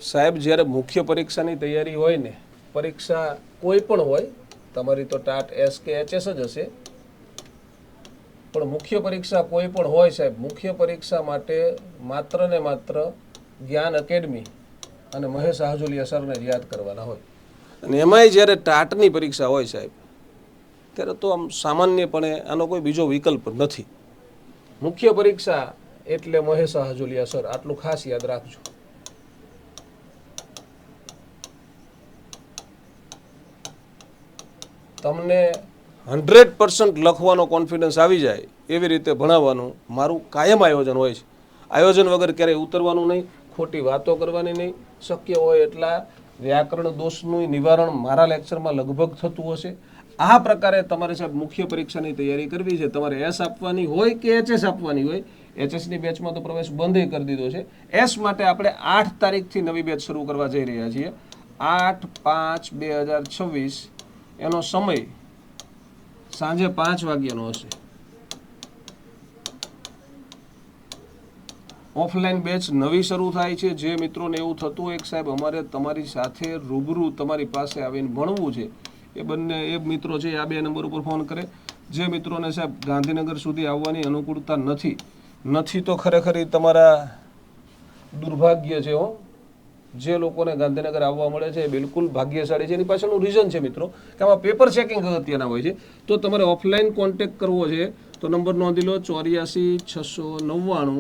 સાહેબ જ્યારે મુખ્ય પરીક્ષાની તૈયારી હોય ને, પરીક્ષા કોઈ પણ હોય, તમારી તો ટાટ એસ કે એચએસ જ હશે, પણ મુખ્ય પરીક્ષા કોઈ પણ હોય સાહેબ, મુખ્ય પરીક્ષા માટે માત્ર ને માત્ર જ્ઞાન એકેડમી અને મહેશ હાજુલિયા સરને જ યાદ કરવાના હોય. અને એમાંય જ્યારે ટાટની પરીક્ષા હોય સાહેબ, ત્યારે તો આમ સામાન્યપણે આનો કોઈ બીજો વિકલ્પ નથી. મુખ્ય પરીક્ષા એટલે મહેશ હાજુલિયા સર, આટલું ખાસ યાદ રાખજો. તમને 100% લખવાનો કોન્ફિડન્સ આવી જાય એવી રીતે ભણાવવાનું મારું કાયમ આયોજન હોય છે. આયોજન વગર ક્યારેય ઉતરવાનું નહીં, ખોટી વાતો કરવાની નહીં. શક્ય હોય એટલા વ્યાકરણ દોષનું નિવારણ મારા લેક્ચરમાં લગભગ થતું હશે. આ પ્રકારે તમારે સાહેબ મુખ્ય પરીક્ષાની તૈયારી કરવી છે. તમારે એસ આપવાની હોય કે એચએસ આપવાની હોય, એચએસની બેચમાં તો પ્રવેશ બંધ કરી દીધો છે. એસ માટે આપણે 8 તારીખથી નવી બેચ શરૂ કરવા જઈ રહ્યા છીએ. 8/5/2026 એનો સમય સાંજે 5 વાગ્યાનો હશે. ઓફલાઈન બેચ નવી શરૂ થાય છે. જે મિત્રોને એવું થતું હોય કે સાહેબ અમારે તમારી સાથે રૂબરૂ તમારી પાસે આવીને ભણવું છે, એ મિત્રો છે આ 2 નંબર ઉપર ફોન કરે. જે મિત્રોને સાહેબ ગાંધીનગર સુધી આવવાની અનુકૂળતા નથી તો ખરેખર તમારા દુર્ભાગ્ય છે હો. જે લોકોને ગાંધીનગર આવવા મળે છે એ બિલકુલ ભાગ્યશાળી છે. એની પાછળનું રીઝન છે મિત્રો કે આમાં પેપર ચેકિંગ અગત્યના હોય છે. તો તમારે ઓફલાઈન કોન્ટેક્ટ કરવો છે તો નંબર નોંધી લો, 84 699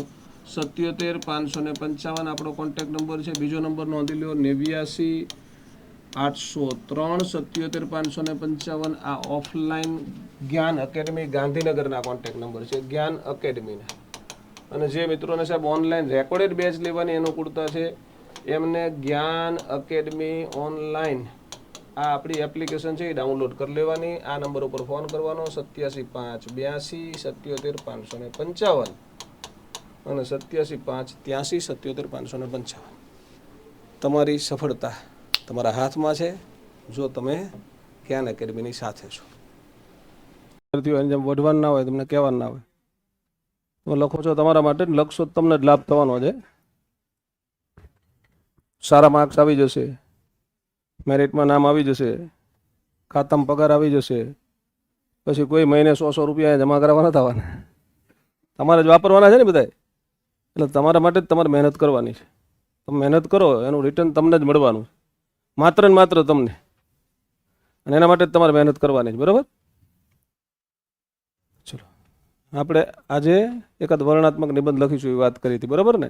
77 555 આપણો કોન્ટેક્ટ નંબર છે. બીજો નંબર નોંધી લો, 89 803 77 555. આ ઓફલાઈન જ્ઞાન એકેડમી ગાંધીનગરના કોન્ટેક્ટ નંબર છે, જ્ઞાન એકેડમીના. અને જે મિત્રોને સાહેબ ઓનલાઈન રેકોર્ડેડ બેચ લેવાની અનુકૂળતા છે એમને જ્ઞાન એકેડમી ઓનલાઈન આ આપણી એપ્લિકેશન છે એ ડાઉનલોડ કરી લેવાની. આ નંબર ઉપર ફોન કરવાનો, 87 582 77 555 અને 87 583 77 555. તમારી સફળતા તમારા હાથમાં છે જો તમે જ્ઞાન એકેડમીની સાથે છો. જેમ વઢવાનું ના હોય, તમને કહેવાનું ના હોય, તમે લખો છો તમારા માટે, લખશો તમને જ લાભ થવાનો છે. સારા માર્ક્સ આવી જશે, મેરિટમાં નામ આવી જશે, ખાતામાં પગાર આવી જશે, પછી કોઈ મહિને 100 રૂપિયા જમા કરાવવાના થવાના, તમારે જ વાપરવાના છે ને બધા. એટલે તમારા માટે જ તમારે મહેનત કરવાની છે. તમે મહેનત કરો એનું રિટર્ન તમને જ મળવાનું છે, માત્ર ને માત્ર તમને. અને એના માટે જ તમારે મહેનત કરવાની છે, બરાબર? ચલો આપણે આજે એકાદ વર્ણનાત્મક નિબંધ લખીશું, એ વાત કરી હતી, બરાબર ને?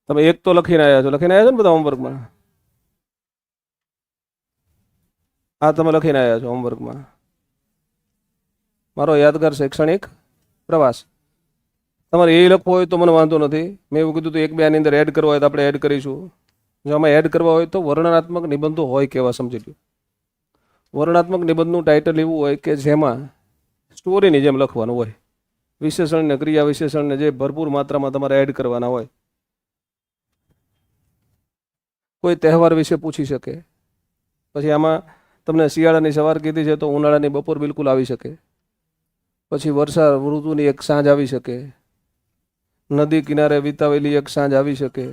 તમે એક તો લખીને આવ્યા છો ને બધા હોમવર્કમાં? આ તમે લખીને આવ્યા છો હોમવર્કમાં, મારો યાદગાર શૈક્ષણિક પ્રવાસ. તમારે એ લખવો હોય તો મને વાંધો નથી. મેં એવું કીધું તો 1-2 આની અંદર એડ કરવા હોય તો આપણે એડ કરીશું. જો આમાં એડ કરવા હોય તો વર્ણનાત્મક નિબંધો હોય કેવા સમજી લો. વર્ણનાત્મક નિબંધનું ટાઇટલ એવું હોય કે જેમાં સ્ટોરીની જેમ લખવાનું હોય, વિશેષણને ક્રિયા વિશેષણને જે ભરપૂર માત્રામાં તમારે એડ કરવાના હોય. કોઈ તહેવાર વિશે પૂછી શકે, પછી આમાં તમને શિયાળાની સવાર કીધી છે તો ઉનાળાની બપોર બિલકુલ આવી શકે, પછી વર્ષા ઋતુની એક સાંજ આવી શકે, નદી કિનારે વિતાવેલી એક સાંજ આવી શકે.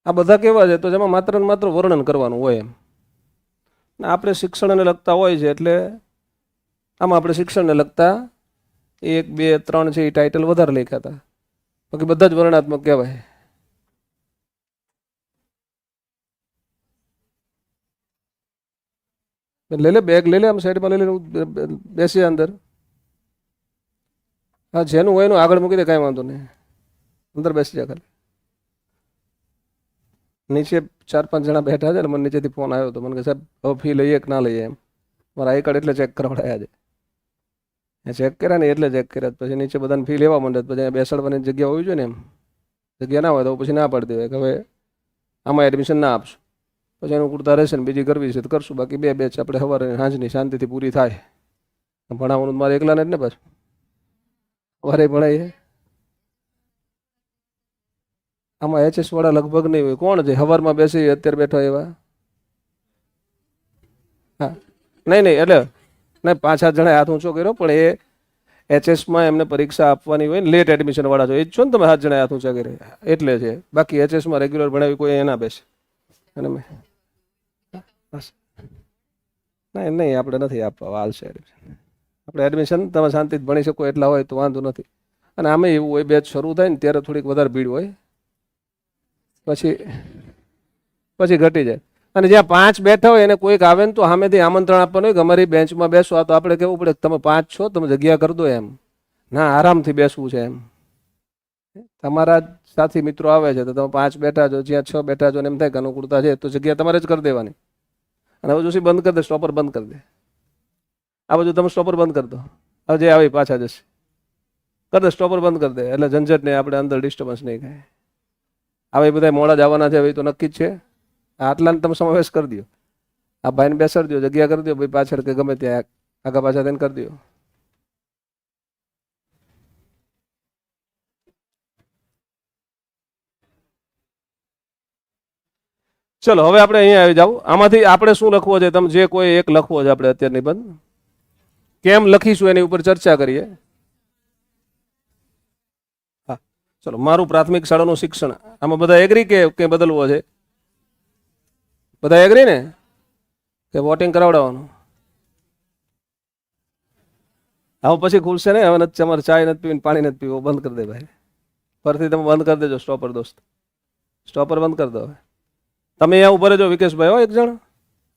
આ બધા કેવા છે તો જેમાં માત્ર ને માત્ર વર્ણન કરવાનું હોય એમ. આપણે શિક્ષણને લગતા હોય છે એટલે આમાં આપણે શિક્ષણને લગતા 1, 2, 3 છે એ ટાઇટલ વધારે લખ્યા હતા, બાકી બધા જ વર્ણનાત્મક કહેવાય. લે બેગ લઈ લે, આમ સાઈડમાં લઈ લે, બેસી અંદર. હા, જેનું હોય એનું આગળ મૂકી દે, કાંઈ વાંધો નહીં, અંદર બેસી જા. ખાલી નીચે 4-5 જણા બેઠા છે ને, મને નીચેથી ફોન આવ્યો હતો, મને કે સાહેબ હવે ફી લઈએ કે ના લઈએ એમ. મારા આઈ કાર્ડ એટલે ચેક કરાવડાયા છે. ચેક કર્યા ને એટલે ચેક કર્યા, પછી નીચે બધાને ફી લેવા માંડે, પછી બેસાડવાની જગ્યા હોવી જોઈએ ને, એમ જગ્યા ના હોય તો પછી ના પાડી દેવાય કે હવે આમાં એડમિશન ના આપશું. પછી એનું પૂરતા રહેશે ને બીજી કરવી છે તો કરશું, બાકી 2 બેચ આપણે સવારે સાંજની શાંતિથી પૂરી થાય. ભણાવવાનું મારે એકલાને જ ને, પાછું સવારે ભણાવીએ. આમાં એચએસ વાળા લગભગ નહીં હોય. કોણ છે સવારમાં બેસી અત્યારે બેઠા એવા? હા, નહીં એટલે ના 5-7 જણા હાથ ઊંચો કર્યો, પણ એ એચએસમાં એમને પરીક્ષા આપવાની હોય ને, લેટ એડમિશન વાળા છો એ જ છો ને તમે 7 જણા હાથ ઊંચા કરે એટલે છે. બાકી એચએસમાં રેગ્યુલર ભણાવી કોઈ એના બેસે અને મેં બસ નહીં નહીં આપણે નથી આપવા હાલશે એડમિશન. આપણે એડમિશન તમે શાંતિથી ભણી શકો એટલા હોય તો વાંધો નથી. અને આમે એવું હોય બેચ શરૂ થાય ને ત્યારે થોડીક વધારે ભીડ હોય, પછી ઘટી જાય. અને જ્યાં 5 બેઠા હોય એને કોઈક આવે ને તો સામેથી આમંત્રણ આપવાનું હોય કે અમારી બેન્ચમાં બેસો. આ તો આપણે કહેવું પડે કે તમે 5 છો, તમે જગ્યા કરી દો એમ. ના, આરામથી બેસવું છે એમ. તમારા સાથી મિત્રો આવે છે તો તમે 5 બેઠા છો, જ્યાં 6 બેઠા છો ને એમ થાય કે અનુકૂળતા છે તો જગ્યા તમારે જ કરી દેવાની. અને હવે જોશી બંધ કરી દે, સ્ટોપર બંધ કરી દે. આ બાજુ તમે સ્ટોપર બંધ કરી દો. હવે જે આવી પાછા જશે કરી દે, સ્ટોપર બંધ કરી દે એટલે ઝંઝટ નહીં, આપણે અંદર ડિસ્ટર્બન્સ નહીં થાય. હવે બધા મોડા જવાના છે હવે તો નક્કી જ છે. આટલાને તમે સમાવેશ કરી દો. આ ભાઈને બેસાડી દો, જગ્યા કરી દો ભાઈ પાછળ કે ગમે ત્યાં આગા પાછા થઈને કરી દો. ચલો હવે આપણે અહીંયા આવી જાવ. આમાંથી આપણે શું લખવો છે? તમે જે કોઈ એક લખવો છે આપણે અત્યારે નિબંધ. કેમ લખીશું એની ઉપર ચર્ચા કરીએ. હા ચલો, મારું પ્રાથમિક શાળાનું શિક્ષણ. આમાં બધા એગ્રી કે બદલવો છે? બધા એગ્રી ને કે વોટિંગ કરાવડાવવાનું? હવે પછી ખુલશે ને. હવે નથી તમારે ચાય નથી પીવી, પાણી નથી પીવું, બંધ કરી દે ભાઈ. ફરીથી તમે બંધ કરી દેજો સ્ટોપર દોસ્ત, સ્ટોપર બંધ કરી દો. હવે તમે અહીંયા ઉભા રહેજો વિકેશભાઈ. હો એક જણ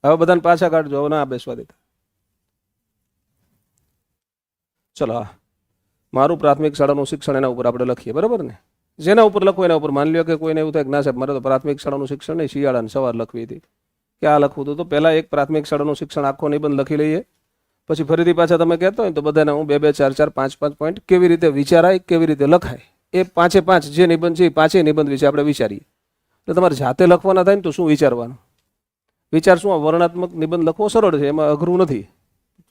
હવે બધાને પાછા કાઢજો. હવે ના બેસવા દેતા. ચલો હા, મારું પ્રાથમિક શાળાનું શિક્ષણ એના ઉપર આપણે લખીએ, બરાબર ને? જેના ઉપર લખવું એના ઉપર. માની લો કે કોઈને એવું થાય કે ના સાહેબ મારે તો પ્રાથમિક શાળાનું શિક્ષણ નહીં, શિયાળાને સવાર લખવી હતી કે આ લખવું હતું, તો પહેલાં એક પ્રાથમિક શાળાનું શિક્ષણ આખો નિબંધ લખી લઈએ. પછી ફરીથી પાછા તમે કહેતા હોય તો બધાને હું 2-2, 4-4, 5-5 પોઈન્ટ કેવી રીતે વિચારાય, કેવી રીતે લખાય, એ 5-5 જે નિબંધ છે એ 5 નિબંધ વિશે આપણે વિચારીએ. એટલે તમારે જાતે લખવાના થાય ને તો શું વિચારવાનું? વિચાર શું? વર્ણનાત્મક નિબંધ લખવો સરળ છે, એમાં અઘરું નથી.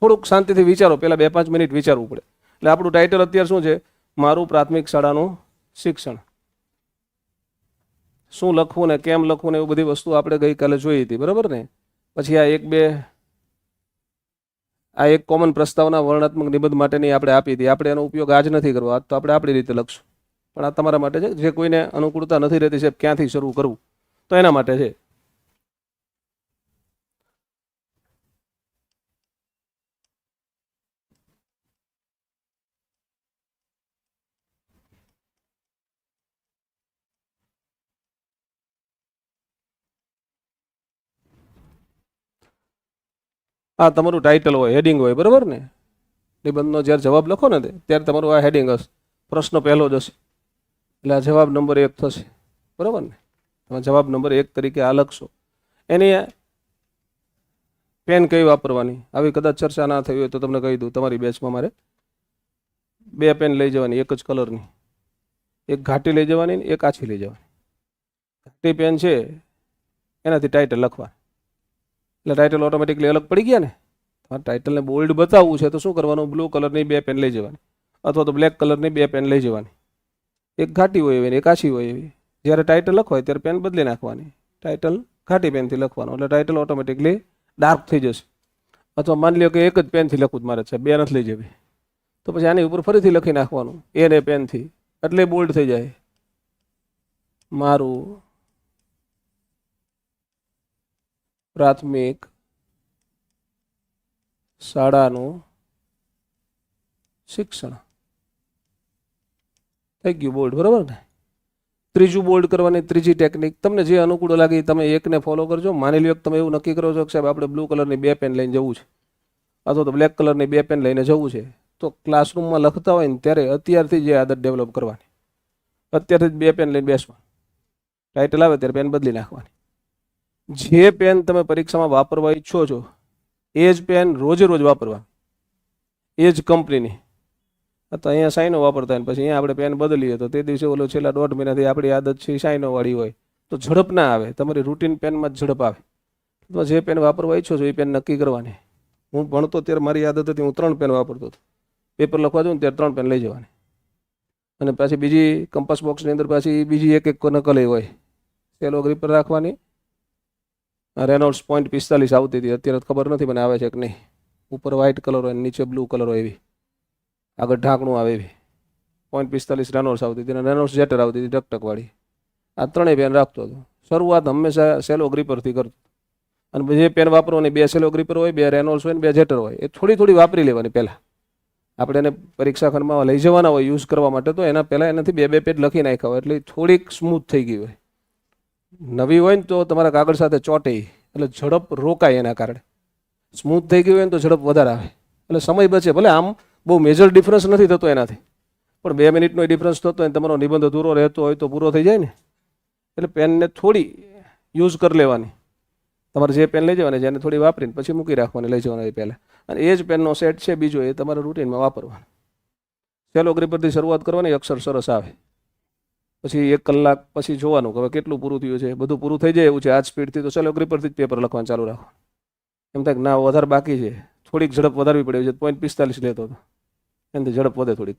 થોડુંક શાંતિથી વિચારો, પહેલાં 2-5 મિનિટ વિચારવું પડે. એટલે આપણું ટાઇટલ અત્યારે શું છે? મારું પ્રાથમિક શાળાનું શિક્ષણ. શું લખવું ને કેમ લખવું ને એવું બધી વસ્તુ આપણે ગઈકાલે જોઈ હતી, બરાબર ને? પછી આ એક કોમન પ્રસ્તાવના વર્ણનાત્મક નિબંધ માટેની આપણે આપી હતી. આપણે એનો ઉપયોગ આજ નથી કરવો, આજ તો આપણે આપણી રીતે લખશું. પણ આ તમારા માટે છે, જે કોઈને અનુકૂળતા નથી રહેતી છે ક્યાંથી શરૂ કરવું, તો એના માટે છે. આ તમારું ટાઇટલ હોય, હેડિંગ હોય, બરાબર ને? નિબંધનો જ્યારે જવાબ લખો ને ત્યારે તમારું આ હેડિંગ હશે. પ્રશ્ન પહેલો જ હશે એટલે આ જવાબ નંબર 1 થશે, બરાબર ને? તમે જવાબ નંબર 1 તરીકે આ લખશો. એની પેન કઈ વાપરવાની, આવી કદાચ ચર્ચા ના થઈ હોય તો તમને કહી દઉં. તમારી બેચમાં મારે 2 પેન લઈ જવાની, એક જ કલરની. એક ઘાટી લઈ જવાની ને એક આછી લઈ જવાની. ઘાટી પેન છે એનાથી ટાઇટલ લખવા, એટલે ટાઇટલ ઓટોમેટિકલી અલગ પડી ગયા ને. તમારે ટાઇટલને બોલ્ડ બતાવવું છે તો શું કરવાનું? બ્લુ કલરની 2 પેન લઈ જવાની, અથવા તો બ્લેક કલરની 2 પેન લઈ જવાની. એક ઘાટી હોય એવી, એક આછી હોય એવી. જ્યારે ટાઇટલ લખો ત્યારે પેન બદલી નાખવાની, ટાઇટલ ઘાટી પેનથી લખવાનું, એટલે ટાઇટલ ઓટોમેટિકલી ડાર્ક થઈ જશે. અથવા માની લો કે એક જ પેનથી લખવું જ મારે છે, 2 નથી લઈ જવી, તો પછી આની ઉપર ફરીથી લખી નાખવાનું એને પેનથી, એટલે બોલ્ડ થઈ જાય. મારું પ્રાથમિક શાળાનું શિક્ષણ થઈ ગયું બોલ્ડ, બરાબર ને? ત્રીજું બોલ્ડ કરવાની ત્રીજી ટેકનિક તમને જે અનુકૂળ લાગે તમે એકને ફોલો કરજો. માની લો કે તમે એવું નક્કી કરો છો કે સાહેબ આપણે બ્લુ કલરની 2 પેન લઈને જવું છે, અથવા તો બ્લેક કલરની 2 પેન લઈને જવું છે, તો ક્લાસરૂમમાં લખતા હોય ને ત્યારે અત્યારથી જે આદત ડેવલપ કરવાની, અત્યારથી જ 2 પેન લઈને બેસવાનું. ટાઇટલ આવે ત્યારે પેન બદલી નાખવાની. જે પેન તમે પરીક્ષામાં વાપરવા ઈચ્છો છો એ જ પેન રોજે રોજ વાપરવા, એ જ કંપનીની. તો અહીંયા સાઈનો વાપરતા હોય, પછી અહીંયા આપણે પેન બદલીએ તો તે દિવસે ઓલો છેલ્લા 1.5 મહિનાથી આપણી આદત છે સાઈનોવાળી હોય તો ઝડપ ના આવે. તમારી રૂટીન પેનમાં જ ઝડપ આવે. તો જે પેન વાપરવા ઈચ્છો છો એ પેન નક્કી કરવાની. હું ભણતો ત્યારે મારી આદત હતી, હું 3 પેન વાપરતો હતો. પેપર લખવા જાઉં ત્યારે 3 પેન લઈ જવાની, અને પાછી બીજી કંપાસ બોક્સની અંદર પાછી બીજી એક નકલ હોય. સેલો ગ્રીપર રાખવાની. રેનોલ્ડ્સ .45 આવતી હતી, અત્યારે ખબર નથી મને આવે છે કે નહીં. ઉપર વ્હાઇટ કલર હોય નીચે બ્લુ કલર હોય એવી, આગળ ઢાંકણું આવે એવી. 0.45 રેનોલ્ડ્સ આવતી હતી અને રેનોલ્ડ્સ જેટર આવતી હતી ટકટકવાળી. આ ત્રણેય પેન રાખતો હતો. શરૂઆત હંમેશા સેલો ગ્રીપરથી કરતો. અને જે પેન વાપરવાની 2 સેલો ગ્રીપર હોય, 2 રેનોલ્ડ્સ હોય ને 2 જેટર હોય, એ થોડી થોડી વાપરી લેવાની પહેલાં. આપણે એને પરીક્ષા ખંડમાં લઈ જવાના હોય યુઝ કરવા માટે, તો એના પહેલાં એનાથી 2 પેજ લખી નાખ્યા હોય એટલે થોડીક સ્મૂથ થઈ ગઈ હોય. નવી હોય ને તો તમારા કાગળ સાથે ચોટે એટલે ઝડપ રોકાય, એના કારણે સ્મૂથ થઈ ગઈ હોય ને તો ઝડપ વધારે આવે એટલે સમય બચે. ભલે આમ બહુ મેજર ડિફરન્સ નથી થતો એનાથી, પણ 2 મિનિટનો ડિફરન્સ થતો હોય, તમારો નિબંધ અધૂરો રહેતો હોય તો પૂરો થઈ જાય ને. એટલે પેનને થોડી યુઝ કરી લેવાની. તમારે જે પેન લઈ જવાની છે એને થોડી વાપરીને પછી મૂકી રાખવાની, લઈ જવાની પહેલાં. અને એ જ પેનનો સેટ છે બીજો, એ તમારે રૂટીનમાં વાપરવાનો. સેલો ગ્રીપરથી શરૂઆત કરવાની, અક્ષર સરસ આવે. પછી 1 કલાક પછી જોવાનું કે હવે કેટલું પૂરું થયું છે. બધું પૂરું થઈ જાય એવું છે આજ સ્પીડથી, તો સેલો ગ્રીપરથી જ પેપર લખવાનું ચાલુ રાખો. એમ થાય કે ના વધારે બાકી છે, થોડીક ઝડપ વધારવી પડે છે. 0.45 લેતો હતો, એનાથી ઝડપ વધે થોડીક.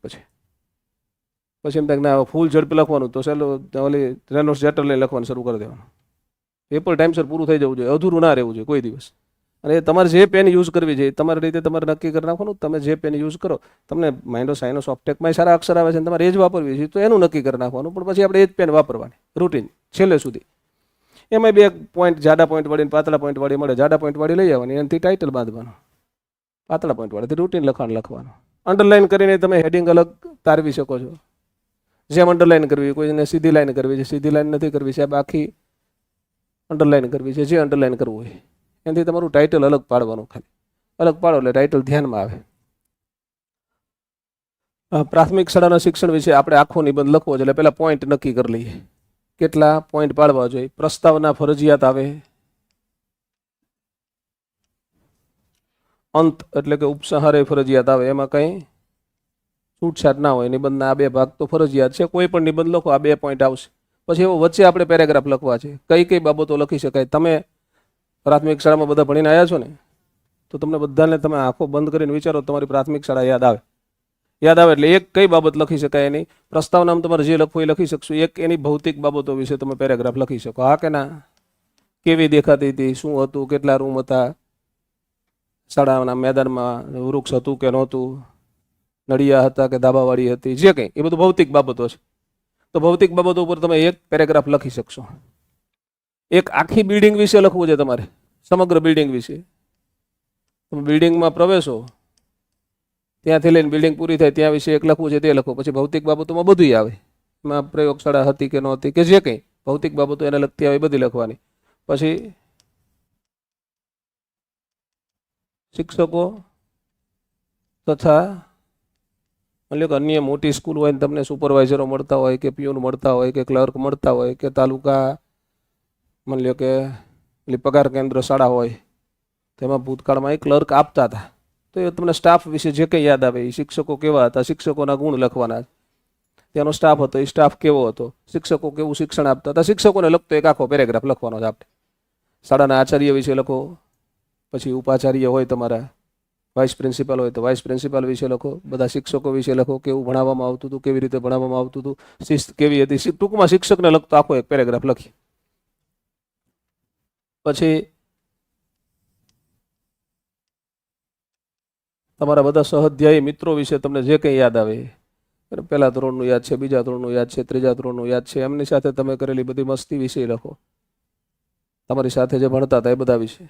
પછી એમ થાય કે ના ફૂલ ઝડપે લખવાનું, તો સેલો ઓલી રેનોલ્ડ્સ જેટર લઈને લખવાનું શરૂ કરી દેવાનું. પેપર ટાઈમસર પૂરું થઈ જવું જોઈએ, અધૂરું ના રહેવું જોઈએ કોઈ દિવસ. અને તમારે જે પેન યુઝ કરવી છે તમારી રીતે તમારે નક્કી કરી નાખવાનું. તમે જે પેન યુઝ કરો, તમને માઇન્ડો સાઇનસ ઓપ્ટેકમાં સારા અક્ષર આવે છે ને તમારે એ જ વાપરવી છે, તો એનું નક્કી કરી નાખવાનું. પણ પછી આપણે એ જ પેન વાપરવાની રૂટીન છેલ્લે સુધી. એમાં 2 પોઈન્ટ જાડા પોઈન્ટ વાળી પાતળા પોઈન્ટ વાળી મળે. જાડા પોઈન્ટ વાળી લઈ આવવાની, એનાથી ટાઇટલ બાંધવાનું. પાતળા પોઈન્ટ વાળીથી રૂટીન લખવાનું. અંડરલાઇન કરીને તમે હેડિંગ અલગ તારવી શકો છો, જેમ અંડરલાઇન કરવી. કોઈને સીધી લાઈન કરવી છે, સીધી લાઈન નથી કરવી, સાહેબ આખી અંડરલાઇન કરવી છે, જે અંડરલાઇન કરવું હોય એનાથી તમારું ટાઇટલ અલગ પાડવાનું. ખાલી અલગ પાડો એટલે ટાઇટલ ધ્યાનમાં આવે. પ્રાથમિક શાળાના શિક્ષણ વિશે આપણે આખો નિબંધ લખવો છે એટલે પહેલાં પોઈન્ટ નક્કી કરી લઈએ. કેટલા પોઈન્ટ પાડવા જોઈએ. પ્રસ્તાવના ફરજિયાત આવે. અંત એટલે કે ઉપસંહારે ફરજિયાત આવે, એમાં કંઈ છૂટછાટ ના હોય. નિબંધના આ 2 ભાગ તો ફરજિયાત છે. કોઈ પણ નિબંધ લખો આ 2 પોઈન્ટ આવશે. પછી એવો વચ્ચે આપણે પેરેગ્રાફ લખવા છે, કઈ કઈ બાબતો લખી શકાય. તમે પ્રાથમિક શાળામાં બધા ભણીને આવ્યા છો ને, તો તમને બધાને તમે આંખો બંધ કરીને વિચારો તમારી પ્રાથમિક શાળા યાદ આવે એટલે એક કઈ બાબત લખી શકાય એની પ્રસ્તાવનામાં તમારે જે લખવું એ લખી શકશો. એક એની ભૌતિક બાબતો વિશે તમે પેરેગ્રાફ લખી શકો. હા કે ના? કેવી દેખાતી હતી, શું હતું, કેટલા રૂમ હતા, શાળાના મેદાનમાં વૃક્ષ હતું કે નહોતું, નળિયા હતા કે ધાબાવાળી હતી, જે કંઈ એ બધું ભૌતિક બાબતો છે. તો ભૌતિક બાબતો ઉપર તમે એક પેરેગ્રાફ લખી શકશો. એક આખી બિલ્ડિંગ વિશે લખવું છે તમારે, સમગ્ર બિલ્ડિંગ વિશે. તમે બિલ્ડિંગમાં પ્રવેશો ત્યાંથી લઈને બિલ્ડિંગ પૂરી થાય ત્યાં વિશે એક લખવું છે, તે લખો. પછી ભૌતિક બાબતોમાં બધું આવે, એમાં પ્રયોગશાળા હતી કે નહોતી કે જે કંઈ ભૌતિક બાબતો એને લગતી આવે બધી લખવાની. પછી શિક્ષકો તથા એટલે કે અન્ય મોટી સ્કૂલ હોય ને તમને સુપરવાઇઝરો મળતા હોય કે પીઓન મળતા હોય કે ક્લર્ક મળતા હોય કે તાલુકા માની લો કે પગાર કેન્દ્ર શાળા હોય, તેમાં ભૂતકાળમાં એ ક્લર્ક આપતા હતા. તો એ તમને સ્ટાફ વિશે જે કંઈ યાદ આવે, એ શિક્ષકો કેવા હતા, શિક્ષકોના ગુણ લખવાના. ત્યાંનો સ્ટાફ હતો, એ સ્ટાફ કેવો હતો, શિક્ષકો કેવું શિક્ષણ આપતા હતા, શિક્ષકોને લગતો એક આખો પેરેગ્રાફ લખવાનો છે આપણે. શાળાના આચાર્ય વિશે લખો. પછી ઉપાચાર્ય હોય તમારા, વાઇસ પ્રિન્સિપાલ હોય તો વાઇસ પ્રિન્સિપાલ વિશે લખો. બધા શિક્ષકો વિશે લખો, કેવું ભણાવવામાં આવતું હતું, કેવી રીતે ભણાવવામાં આવતું હતું, શિસ્ત કેવી હતી. ટૂંકમાં શિક્ષકને લગતો આખો એક પેરેગ્રાફ લખી. પછી તમારા બધા સહઅધ્યાયી મિત્રો વિશે તમને જે કંઈ યાદ આવે, પહેલા ધોરણનું યાદ છે, બીજા ધોરણનું યાદ છે, ત્રીજા ધોરણનું યાદ છે, એમની સાથે તમે કરેલી બધી મસ્તી વિશે લખો. તમારી સાથે જે ભણતા હતા એ બધા વિશે.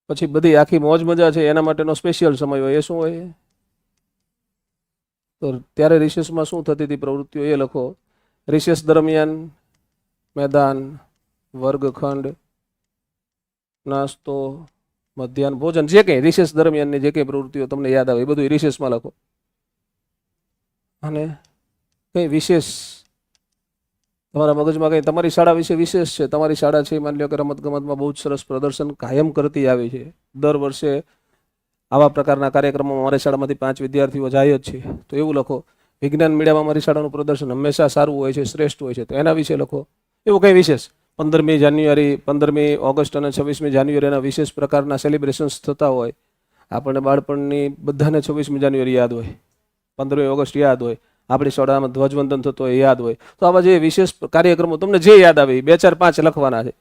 પછી બધી આખી મોજ મજા છે એના માટેનો સ્પેશિયલ સમય હોય, એ શું હોય? તો ત્યારે રિસેસમાં શું થતી હતી પ્રવૃત્તિઓ એ લખો. રિસેસ દરમિયાન મેદાન, વર્ગખંડ, નાસ્તો, મધ્યાહન ભોજન, જે કંઈ રિસેસ દરમિયાનની જે કંઈ પ્રવૃત્તિઓ તમને યાદ આવે એ બધું રિસેસમાં લખો. અને કંઈ વિશેષ તમારા મગજમાં કંઈ તમારી શાળા વિશે વિશેષ છે, તમારી શાળા છે માની લો કે રમતગમતમાં બહુ જ સરસ પ્રદર્શન કાયમ કરતી આવી છે. દર વર્ષે આવા પ્રકારના કાર્યક્રમોમાં અમારી શાળામાંથી 5 વિદ્યાર્થીઓ જાય જ છે, તો એવું લખો. વિજ્ઞાન મેળામાં અમારી શાળાનું પ્રદર્શન હંમેશા સારું હોય છે, શ્રેષ્ઠ હોય છે, તો એના વિશે લખો. એવું કંઈ વિશેષ 15મી જાન્યુઆરી, 15મી ઓગસ્ટ અને 26મી જાન્યુઆરીના વિશેષ પ્રકારના સેલિબ્રેશન્સ થતા હોય. આપણને બાળપણની બધાને 26મી જાન્યુઆરી યાદ હોય, 15મી ઓગસ્ટ યાદ હોય, આપણી શાળામાં ધ્વજવંદન થતો હોય યાદ હોય. તો આવા જે વિશેષ કાર્યક્રમો તમને જે યાદ આવે 2, 4, 5 લખવાના છે.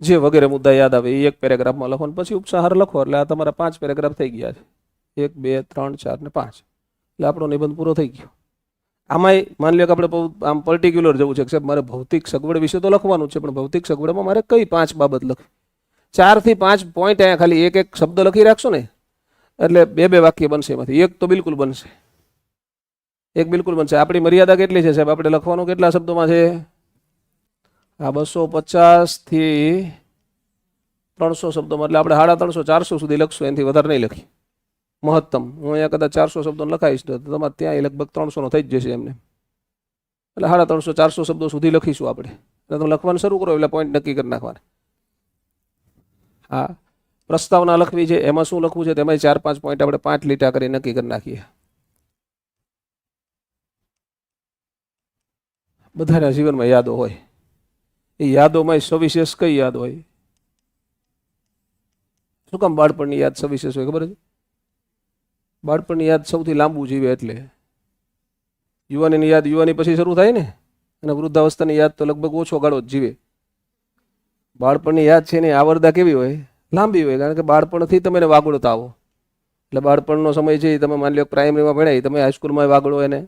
જે વગેરે મુદ્દા યાદ આવે એ એક પેરેગ્રાફમાં લખો, પછી ઉપસંહાર લખો એટલે આ તમારા 5 પેરેગ્રાફ થઈ ગયા છે. 1 2 3 4 ને 5 એટલે આપણો નિબંધ પૂરો થઈ ગયો. આમાંય માની લો કે આપણે આમ પર્ટિક્યુલર જવું છે કે સાહેબ મારે ભૌતિક સગવડ વિશે તો લખવાનું છે, પણ ભૌતિક સગવડમાં મારે કઈ 5 બાબત લખવી? 4 થી 5 પોઈન્ટ અહીંયા ખાલી એક એક શબ્દ લખી રાખશો ને એટલે 2 વાક્ય બનશે. એમાંથી એક તો બિલકુલ બનશે, એક બિલકુલ બનશે. આપણી મર્યાદા કેટલી છે સાહેબ? આપણે લખવાનું કેટલા શબ્દોમાં છે? આ 250 થી 300 શબ્દોમાં, એટલે આપણે 350 400 સુધી લખશું, એનાથી વધારે નહીં લખી મહત્તમ. હું અહીંયા કદાચ 400 શબ્દો લખાઈશ તો તમારે ત્યાં લગભગ 300 નો થઈ જ જશે એમને. એટલે 350 400 શબ્દો સુધી લખીશું આપણે. એટલે તમે લખવાનું શરૂ કરો એટલે પોઈન્ટ નક્કી કરી નાખવાના. હા, પ્રસ્તાવના લખવી છે, એમાં શું લખવું છે તેમાં 4-5 પોઈન્ટ આપણે 5 લીટા કરી નક્કી કરી નાખીએ. બધાના જીવનમાં યાદો હોય, એ યાદોમાં સવિશેષ કઈ યાદ હોય? શું કામ બાળપણની યાદ સવિશેષ હોય ખબર છે? બાળપણની યાદ સૌથી લાંબુ જીવે, એટલે યુવાનીની યાદ યુવાની પછી શરૂ થાય ને, અને વૃદ્ધાવસ્થાની યાદ તો લગભગ ઓછો ગાળો જ જીવે. બાળપણની યાદ છે ને આવરદા કેવી હોય? લાંબી હોય, કારણ કે બાળપણથી તમે એને વાગડતા આવો. એટલે બાળપણનો સમય છે, તમે માની લો પ્રાઇમરીમાં ભણાય, તમે હાઈસ્કૂલમાં વાગડો, એને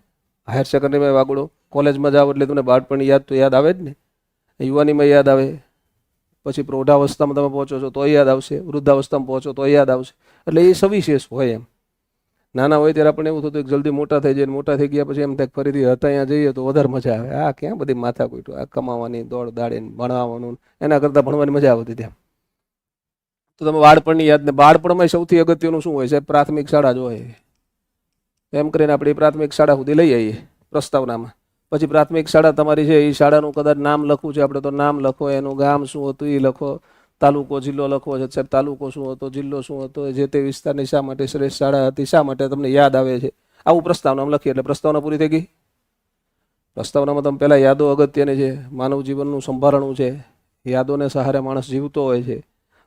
હાયર સેકન્ડરીમાં વાગડો, કોલેજમાં જાઓ એટલે તમને બાળપણની યાદ તો યાદ આવે જ ને. યુવાનીમાં યાદ આવે, પછી પ્રૌઢાવસ્થામાં તમે પહોંચો છો તો યાદ આવશે, વૃદ્ધાવસ્થામાં પહોંચો તો યાદ આવશે. એટલે એ સવિશેષ હોય. એમ નાના હોય ત્યારે આપણે એવું થતું કે જલ્દી મોટા થઈ જાય, મોટા થઈ ગયા પછી એમ થાય ફરીથી હતા અહીંયા જઈએ તો વધારે મજા આવે. આ ક્યાં બધી માથાકૂટ, આ કમાવાની દોડ દાડીને ભણવાનું, એના કરતાં ભણવાની મજા આવતી ત્યાં. તો તમે બાળપણની યાદ ને, બાળપણમાં સૌથી અગત્યનું શું હોય છે? પ્રાથમિક શાળા જ હોય. એમ કરીને આપણે પ્રાથમિક શાળા સુધી લઈ આવીએ પ્રસ્તાવનામાં. પછી પ્રાથમિક શાળા તમારી છે, એ શાળાનું કદાચ નામ લખવું છે આપણે તો નામ લખો, એનું ગામ શું હતું એ લખો, તાલુકો જિલ્લો લખવો છે સાહેબ, તાલુકો શું હતો, જિલ્લો શું હતો, જે તે વિસ્તારની શા માટે શ્રેષ્ઠ શાળા હતી, શા માટે તમને યાદ આવે છે, આવું પ્રસ્તાવનામાં લખીએ એટલે પ્રસ્તાવના પૂરી થઈ ગઈ. પ્રસ્તાવનામાં તમે પહેલાં યાદો અગત્યની છે, માનવ જીવનનું સંભારણું છે, યાદોને સહારે માણસ જીવતો હોય છે.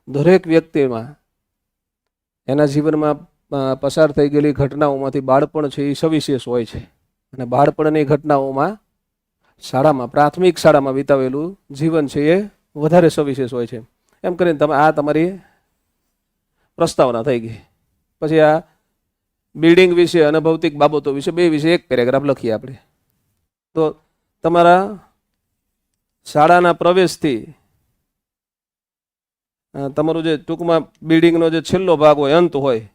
દરેક વ્યક્તિમાં એના જીવનમાં પસાર થઈ ગયેલી ઘટનાઓમાંથી બાળપણ છે એ સવિશેષ હોય છે. અને બાળપણની ઘટનાઓમાં શાળામાં, પ્રાથમિક શાળામાં વિતાવેલું જીવન છે એ વધારે સવિશેષ હોય છે. એમ કરીને તમે આ તમારી પ્રસ્તાવના થઈ ગઈ. પછી આ બિલ્ડિંગ વિશે અને ભૌતિક બાબતો વિશે 2 વિશે 1 પેરેગ્રાફ લખીએ આપણે. તો તમારા શાળાના પ્રવેશથી તમારું જે ટૂંકમાં બિલ્ડિંગનો જે છેલ્લો ભાગ હોય, અંત હોય,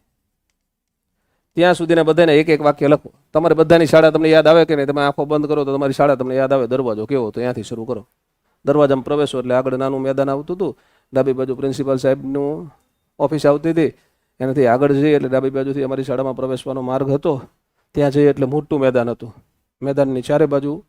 ત્યાં સુધીના બધાને 1-1 વાક્ય લખો. તમારે બધાની શાળા તમને યાદ આવે કે નહીં? તમે આંખો બંધ કરો તો તમારી શાળા તમને યાદ આવે. દરવાજો કેવો હતો ત્યાંથી શરૂ કરો. દરવાજામાં પ્રવેશો એટલે આગળ નાનું મેદાન આવતું હતું, ડાબી બાજુ પ્રિન્સિપાલ સાહેબનું ઓફિસ આવતી હતી, એનાથી આગળ જઈએ એટલે ડાબી બાજુથી અમારી શાળામાં પ્રવેશવાનો માર્ગ હતો. ત્યાં જઈએ એટલે મોટું મેદાન હતું. મેદાનની ચારે બાજુ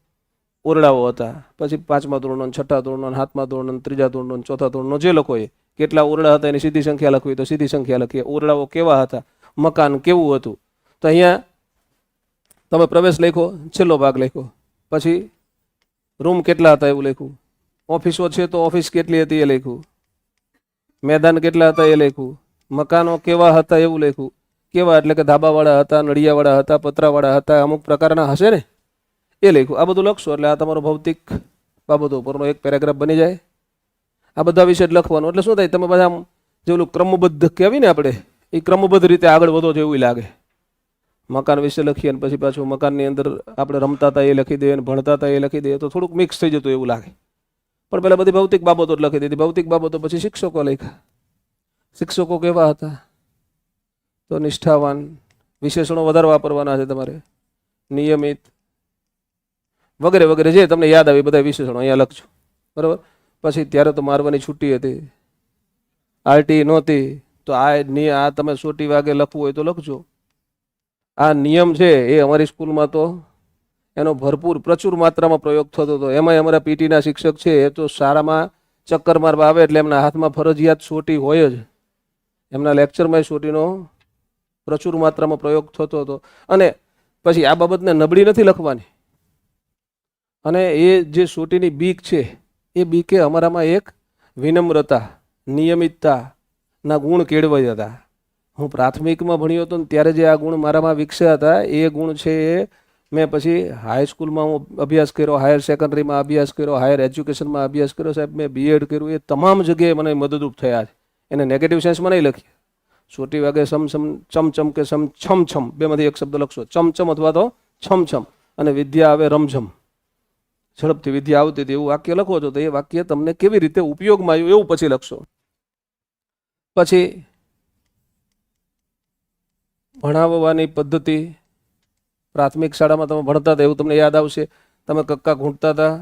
ઓરડાઓ હતા. પછી 5મા ધોરણનો, 6ઠા ધોરણનો, 7મા ધોરણનો, 3જા ધોરણનો, 4થા ધોરણનો જે લોકોએ કેટલા ઓરડા હતા એની સીધી સંખ્યા લખવી તો સીધી સંખ્યા લખીએ. ઓરડાઓ કેવા હતા, મકાન કેવું હતું, તો અહીંયા તમે પ્રવેશ લખો, છેલ્લો ભાગ લખો. પછી રૂમ કેટલા હતા એવું લખ્યું, ઓફિસો છે તો ઓફિસ કેટલી હતી એ લખ્યું, મેદાન કેટલા હતા એ લખ્યું, મકાનો કેવા હતા એવું લખ્યું. કેવા એટલે કે ધાબાવાળા હતા, નળિયાવાળા હતા, પતરાવાળા હતા, અમુક પ્રકારના હશે ને એ લખ્યું. આ બધું લખશો એટલે આ તમારો ભૌતિક બાબતો પરનો 1 પેરેગ્રાફ બની જાય. આ બધા વિશે જ લખવાનું. એટલે શું થાય, તમે બધા જે ઓલું ક્રમબદ્ધ કહેવાય ને આપણે, એ ક્રમબદ્ધ રીતે આગળ વધો છો એવું લાગે. મકાન વિશે લખીએ અને પછી પાછું મકાનની અંદર આપણે રમતા હતા એ લખી દઈએ, અને ભણતા હતા એ લખી દઈએ તો થોડુંક મિક્સ થઈ જતું એવું લાગે. પણ પહેલાં બધી ભૌતિક બાબતો જ લખી દીધી. ભૌતિક બાબતો પછી શિક્ષકો લખ્યા. શિક્ષકો કેવા હતા, તો નિષ્ઠાવાન, વિશેષણો વધારે વાપરવાના છે તમારે, નિયમિત વગેરે વગેરે જે તમને યાદ આવે બધા વિશેષણો અહીંયા લખજો. બરાબર. પછી ત્યારે તો મારવાની છૂટી હતી, આરટી નહોતી, તો આ તમે 100 વાગે લખવું હોય તો લખજો. આ નિયમ છે એ અમારી સ્કૂલમાં તો એનો પ્રચુર માત્રામાં પ્રયોગ થતો હતો. એમાંય અમારા પીટીના શિક્ષક છે એ તો શાળામાં ચક્કર મારવા આવે એટલે એમના હાથમાં ફરજિયાત સોટી હોય જ. એમના લેક્ચરમાં સોટીનો પ્રચુર માત્રામાં પ્રયોગ થતો હતો. અને પછી આ બાબતને નબળી નથી લખવાની. અને એ જે સોટીની બીક છે એ બીકે અમારામાં એક વિનમ્રતા, નિયમિતતાના ગુણ કેળવાયા હતા. હું પ્રાથમિકમાં ભણ્યો હતો ને ત્યારે જે આ ગુણ મારામાં વિકસ્યા હતા એ ગુણ છે એ મેં પછી હાઈસ્કૂલમાં હું અભ્યાસ કર્યો, હાયર સેકન્ડરીમાં અભ્યાસ કર્યો, હાયર એજ્યુકેશનમાં અભ્યાસ કર્યો સાહેબ, મેં બીએડ કર્યું, એ તમામ જગ્યાએ મને મદદરૂપ થયા છે. એને નેગેટિવ સેન્સમાં નહીં લખીએ. સોટી વાગે સમ સમ ચમચમ કે સમ છમ છમ, બેમાંથી એક શબ્દ લખશો, ચમચમ અથવા તો છમછમ, અને વિદ્યા આવે રમઝમ, ઝડપથી વિદ્યા આવતી હતી, એવું વાક્ય લખો છો તો એ વાક્ય તમને કેવી રીતે ઉપયોગમાં આવ્યું એવું પછી લખશો. પછી ભણાવવાની પદ્ધતિ, પ્રાથમિક શાળામાં તમે ભણતા હતા એવું તમને યાદ આવશે. તમે કક્કા ઘૂંટતા હતા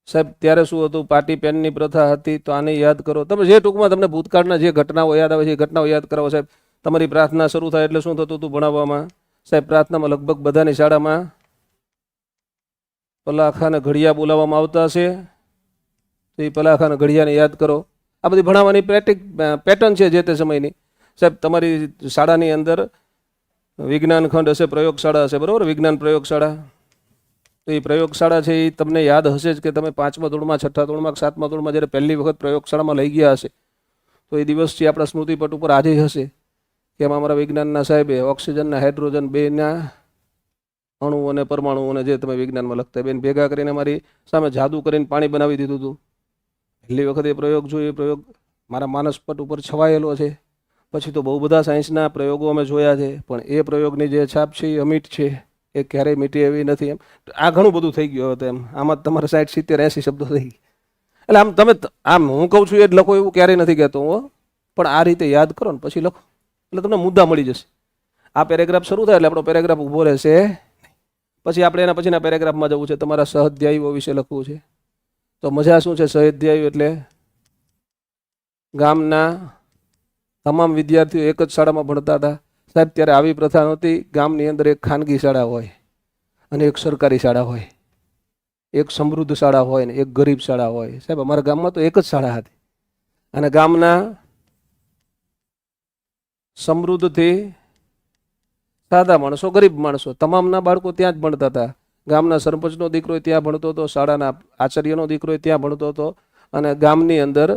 સાહેબ, ત્યારે શું હતું? પાટી પેનની પ્રથા હતી. તો આને યાદ કરો તમે. જે ટૂંકમાં તમને ભૂતકાળના જે ઘટનાઓ યાદ આવે છે એ ઘટનાઓ યાદ કરાવો સાહેબ. તમારી પ્રાર્થના શરૂ થાય એટલે શું થતું હતું ભણાવવામાં સાહેબ? પ્રાર્થનામાં લગભગ બધાની શાળામાં પલાખાને ઘડિયા બોલાવવામાં આવતા હશે. તો એ પલાખાને ઘડિયાને યાદ કરો. આ બધી ભણાવવાની પેટર્ન છે જે તે સમયની સાહેબ. તમારી શાળાની અંદર વિજ્ઞાન ખંડ હશે, પ્રયોગશાળા હશે, બરાબર? વિજ્ઞાન પ્રયોગશાળા. તો એ પ્રયોગશાળા છે એ તમને યાદ હશે જ કે તમે 5મા ધોરણમાં, 6ઠ્ઠા ધોરણમાં, 7મા ધોરણમાં જ્યારે પહેલી વખત પ્રયોગશાળામાં લઈ ગયા હશે તો એ દિવસથી આપણા સ્મૃતિપટ ઉપર આજે હશે કે એમાં અમારા વિજ્ઞાનના સાહેબે ઓક્સિજનના, હાઇડ્રોજન બેના અણુ અને પરમાણુઓને જે તમે વિજ્ઞાનમાં લખતા બેન ભેગા કરીને મારી સામે જાદુ કરીને પાણી બનાવી દીધું હતું. પહેલી વખત એ પ્રયોગ જોયો, એ પ્રયોગ મારા માનસપટ ઉપર છવાયેલો છે. પછી તો બહુ બધા સાયન્સના પ્રયોગો અમે જોયા છે, પણ એ પ્રયોગની જે છાપ છે એ અમિટ છે, એ ક્યારેય મીટી એવી નથી. એમ આ ઘણું બધું થઈ ગયું હતું. એમ આમાં તમારે 60, 70, 80 શબ્દો થઈ ગયા. એટલે આમ તમે આમ હું કહું છું એ જ લખો એવું ક્યારેય નથી કહેતો હું, પણ આ રીતે યાદ કરો ને પછી લખો એટલે તમને મુદ્દા મળી જશે. આ પેરેગ્રાફ શરૂ થાય એટલે આપણો પેરેગ્રાફ ઊભો રહેશે. પછી આપણે એના પછીના પેરેગ્રાફમાં જવું છે. તમારા સહઅધ્યાયીઓ વિશે લખવું છે. તો મજા શું છે? સહઅધ્યાયી એટલે ગામના તમામ વિદ્યાર્થીઓ એક જ શાળામાં ભણતા હતા સાહેબ. ત્યારે આવી પ્રથા નહોતી. ગામની અંદર એક ખાનગી શાળા હોય અને એક સરકારી શાળા હોય, એક સમૃદ્ધ શાળા હોય ને એક ગરીબ શાળા હોય સાહેબ. અમારા ગામમાં તો એક જ શાળા હતી અને ગામના સમૃદ્ધથી સાદા માણસો, ગરીબ માણસો, તમામના બાળકો ત્યાં જ ભણતા હતા. ગામના સરપંચનો દીકરો ત્યાં ભણતો હતો, શાળાના આચાર્યનો દીકરો ત્યાં ભણતો હતો, અને ગામની અંદર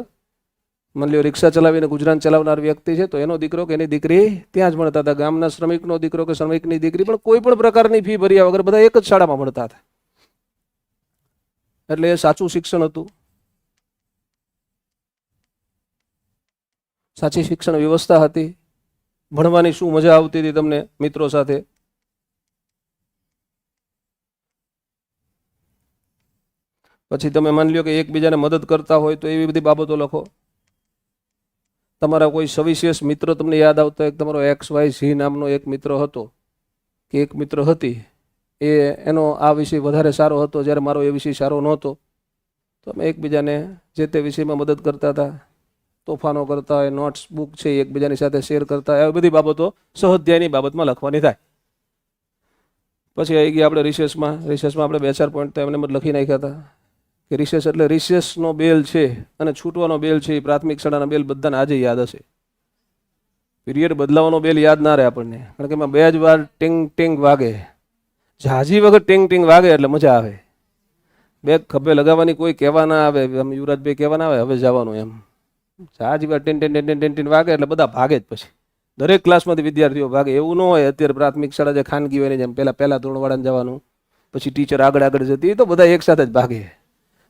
માની લો રિક્ષા ચલાવીને ગુજરાન ચલાવનાર વ્યક્તિ છે તો એનો દીકરો કે એની દીકરી ત્યાં જ ભણતા હતા. ગામના શ્રમિકનો દીકરો કે શ્રમિકની દીકરી પણ કોઈ પણ પ્રકારની ફી ભર્યા વગર બધા એક જ શાળામાં ભણતા હતા. એટલે એ સાચું શિક્ષણ હતું, સાચી શિક્ષણ વ્યવસ્થા હતી. ભણવાની શું મજા આવતી હતી તમને મિત્રો સાથે. પછી તમે માની લો કે એકબીજાને મદદ કરતા હોય તો એવી બધી બાબતો લખો. તમારા કોઈ સવિશેષ મિત્ર તમને યાદ આવતો એક તમારો XYZ નામનો એક મિત્ર હતો કે એક મિત્ર હતી, એનો આ વિષય વધારે સારો હતો જ્યારે મારો એ વિષય સારો નહોતો, તો અમે એકબીજાને જે તે વિષયમાં મદદ કરતા હતા, તોફાનો કરતા હોય, નોટ્સ બુક છે એકબીજાની સાથે શેર કરતા હોય, આવી બધી બાબતો સહઅધ્યાયની બાબતમાં લખવાની થાય. પછી આવી ગયા આપણે રિસેસમાં. રિસેસમાં આપણે 2-4 પોઈન્ટ તો એમને લખી નાખ્યા હતા કે રિસેસ એટલે રિસેસનો બેલ છે અને છૂટવાનો બેલ છે એ પ્રાથમિક શાળાના બેલ બધાને આજે યાદ હશે. પીરિયડ બદલાવાનો બેલ યાદ ના રહે આપણને, કારણ કે એમાં 2 જ વાર ટીંગ ટીંગ વાગે. ઝાઝી વખત ટીંગ ટીંગ વાગે એટલે મજા આવે. બેગ ખભે લગાવવાની કોઈ કહેવા ના આવે, આમ યુવરાજભાઈ કહેવા ના આવે હવે જવાનું એમ. ઝાઝી વાર tin tin tin tin tin વાગે એટલે બધા ભાગે જ. પછી દરેક ક્લાસમાંથી વિદ્યાર્થીઓ ભાગે. એવું ન હોય અત્યારે પ્રાથમિક શાળા જે ખાનગી હોય ને જેમ પહેલા ધોરણવાળાને જવાનું, પછી ટીચર આગળ જતી, તો બધા એક સાથે જ ભાગે.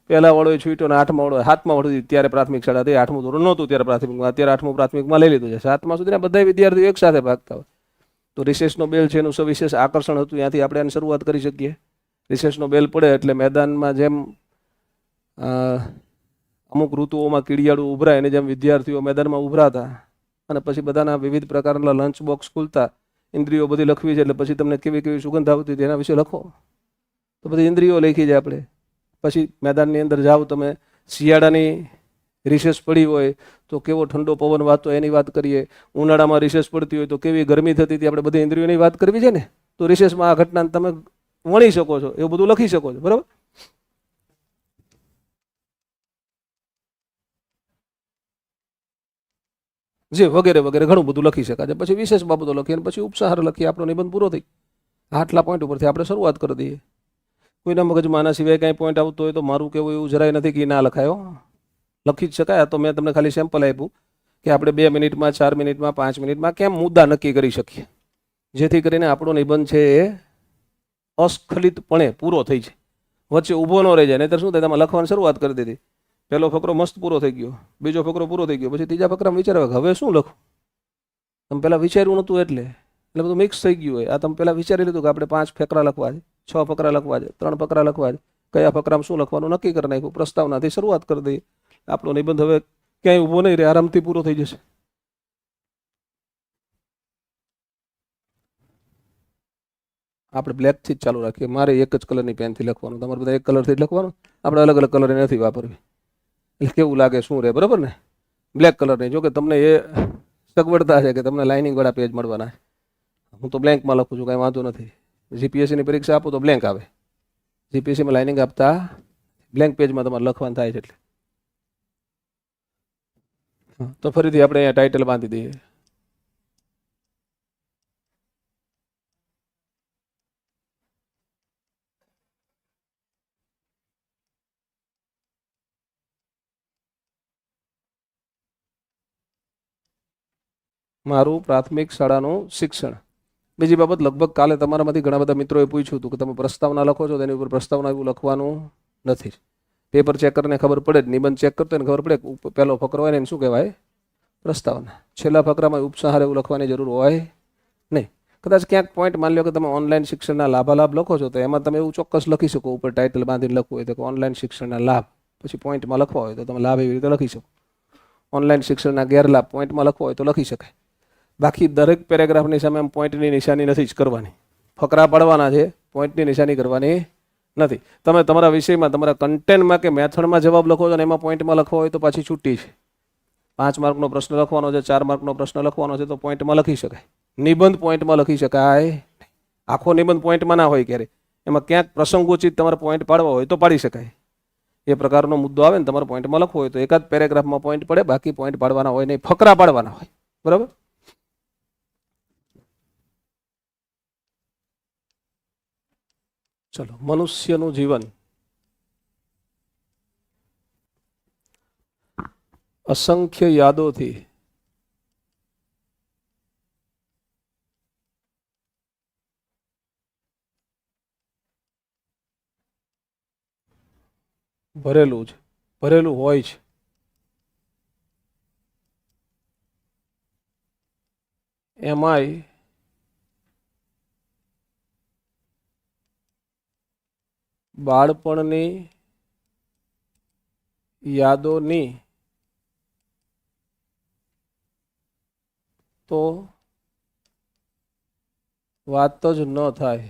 પહેલા વાળો છૂટ્યો ને 8મા વાળો 7મા વાળો ત્યારે પ્રાથમિક શાળા હતી. 8મું ધોરણ નહોતું ત્યારે પ્રાથમિકમાં, અત્યારે 8મું પ્રાથમિકમાં લઈ લીધું છે. 7મા સુધીના બધા વિદ્યાર્થીઓ એક સાથે ભાગતા હોય. તો રિસેસનો બેલ છે એનું સવિશેષ આકર્ષણ હતું. ત્યાંથી આપણે આની શરૂઆત કરી શકીએ. રિસેસનો બેલ પડે એટલે મેદાનમાં જેમ અમુક ઋતુઓમાં કીડિયાળું ઉભરાય એને જેમ વિદ્યાર્થીઓ મેદાનમાં ઉભરાતા અને પછી બધાના વિવિધ પ્રકારના લંચ બોક્સ ખુલતા. ઇન્દ્રિયો બધી લખવી છે એટલે પછી તમને કેવી કેવી સુગંધ આવતી હતી એના વિશે લખો. તો બધી ઇન્દ્રિયો લખી જાય આપણે. પછી મેદાનની અંદર જાઓ તમે. શિયાળાની રિસેસ પડી હોય તો કેવો ઠંડો પવન વાતો એની વાત કરીએ. ઉનાળામાં રિસેસ પડતી હોય તો કેવી ગરમી થતી હતી, આપણે બધી ઇન્દ્રિયોની વાત કરવી છે ને. તો રિસેસમાં આ ઘટનાને તમે વણી શકો છો, એવું બધું લખી શકો છો, બરાબર. જે વગેરે વગેરે ઘણું બધું લખી શકાય. પછી વિશેષ બાબતો લખીએ અને પછી ઉપસાહાર લખીએ. આપણો નિબંધ પૂરો થઈ. આટલા પોઈન્ટ ઉપરથી આપણે શરૂઆત કરી દઈએ. કોઈના મગજમાં આના સિવાય કાંઈ પોઈન્ટ આવતો હોય તો મારું કેવું એવું જરાય નથી કે ના લખાયો, લખી જ શકાય. તો મેં તમને ખાલી સેમ્પલ આપ્યું કે આપણે 2 મિનિટમાં 4 મિનિટમાં 5 મિનિટમાં કેમ મુદ્દા નક્કી કરી શકીએ જેથી કરીને આપણો નિબંધ છે એ અસ્ખલિતપણે પૂરો થઈ જાય, વચ્ચે ઊભો ન રહી જાય. નહીતર શું થાય, તમે લખવાની શરૂઆત કરી દીધી, પહેલો ફકરો મસ્ત પૂરો થઈ ગયો, બીજો ફકરો પૂરો થઈ ગયો, પછી ત્રીજા ફકરામાં વિચારવા હવે શું લખું. તમે પહેલાં વિચાર્યું નહોતું એટલે બધું મિક્સ થઈ ગયું હોય. આ તમે પહેલાં વિચારી લીધું કે આપણે 5 ફકરા લખવા છે, 6 ફકરા લખવા છે, 3 ફકરા લખવા છે, કયા ફકરામાં શું લખવાનું નક્કી કરી નાખ્યું, પ્રસ્તાવનાથી શરૂઆત કરી દઈએ. આપણો નિબંધ હવે ક્યાંય ઊભો નહીં રહે, આરામથી પૂરો થઈ જશે. આપણે બ્લેકથી જ ચાલુ રાખીએ. મારે એક જ કલરની પેનથી લખવાનું, તમારે બધા એક કલરથી જ લખવાનું. આપણે અલગ અલગ કલર નથી વાપરવી, એટલે કેવું લાગે શું રહે, બરાબર ને. બ્લેક કલરની, જો કે તમને એ સગવડતા છે કે તમને લાઇનિંગવાળા પેજ મળવાના. હું તો બ્લેન્કમાં લખું છું, કાંઈ વાંધો નથી. જીપીએસસીની પરીક્ષા આપો તો બ્લેન્ક આવે, જીપીએસસીમાં લાઇનિંગ આપતા બ્લેન્ક પેજમાં તમારે લખવાનું થાય છે. એટલે તો ફરીથી આપણે અહીંયા ટાઇટલ બાંધી દઈએ. મારું પ્રાથમિક શાળાનું શિક્ષણ. બીજી બાબત, લગભગ કાલે તમારામાંથી ઘણા બધા મિત્રોએ પૂછ્યું હતું કે તમે પ્રસ્તાવના લખો છો, તેની ઉપર પ્રસ્તાવના એવું લખવાનું નથી. પેપર ચેક કરીને ખબર પડે જ, નિબંધ ચેક કરતો એને ખબર પડે પહેલો ફકરો હોય ને એને શું કહેવાય, પ્રસ્તાવના. છેલ્લા ફકરામાં ઉપસંહાર એવું લખવાની જરૂર હોય નહીં. કદાચ ક્યાંક પોઈન્ટ માની લો કે તમે ઓનલાઈન શિક્ષણના લાભાલાભ લખો છો, તો એમાં તમે એવું ચોક્કસ લખી શકો, ઉપર ટાઇટલ બાંધીને લખવું હોય તો ઓનલાઈન શિક્ષણના લાભ, પછી પોઈન્ટમાં લખવા હોય તો તમે લાભ એવી રીતે લખી શકો. ઓનલાઈન શિક્ષણના ગેરલાભ પોઈન્ટમાં લખવા હોય તો લખી શકાય. બાકી દરેક પેરેગ્રાફની સામે આમ પોઈન્ટની નિશાની નથી જ કરવાની. ફકરા પાડવાના છે, પોઈન્ટની નિશાની કરવાની નથી. તમે તમારા વિષયમાં, તમારા કન્ટેન્ટમાં કે મેથડમાં જવાબ લખો છો અને એમાં પોઈન્ટમાં લખવા હોય તો પાછી છૂટી છે. 5 માર્કનો પ્રશ્ન લખવાનો છે, 4 માર્કનો પ્રશ્ન લખવાનો છે તો પોઈન્ટમાં લખી શકાય. નિબંધ પોઈન્ટમાં લખી શકાય. આખો નિબંધ પોઈન્ટમાં ના હોય ક્યારે, એમાં ક્યાંક પ્રસંગોચિત તમારે પોઈન્ટ પાડવા હોય તો પાડી શકાય. એ પ્રકારનો મુદ્દો આવે ને તમારે પોઈન્ટમાં લખવો હોય તો એકાદ પેરેગ્રાફમાં પોઈન્ટ પડે, બાકી પોઈન્ટ પાડવાના હોય નહીં, ફકરા પાડવાના હોય. બરાબર. ચલો, મનુષ્યનું જીવન અસંખ્ય યાદોથી ભરેલું હોય છે. એમાંય બાળપણની યાદોની તો વાત જ ન થાય.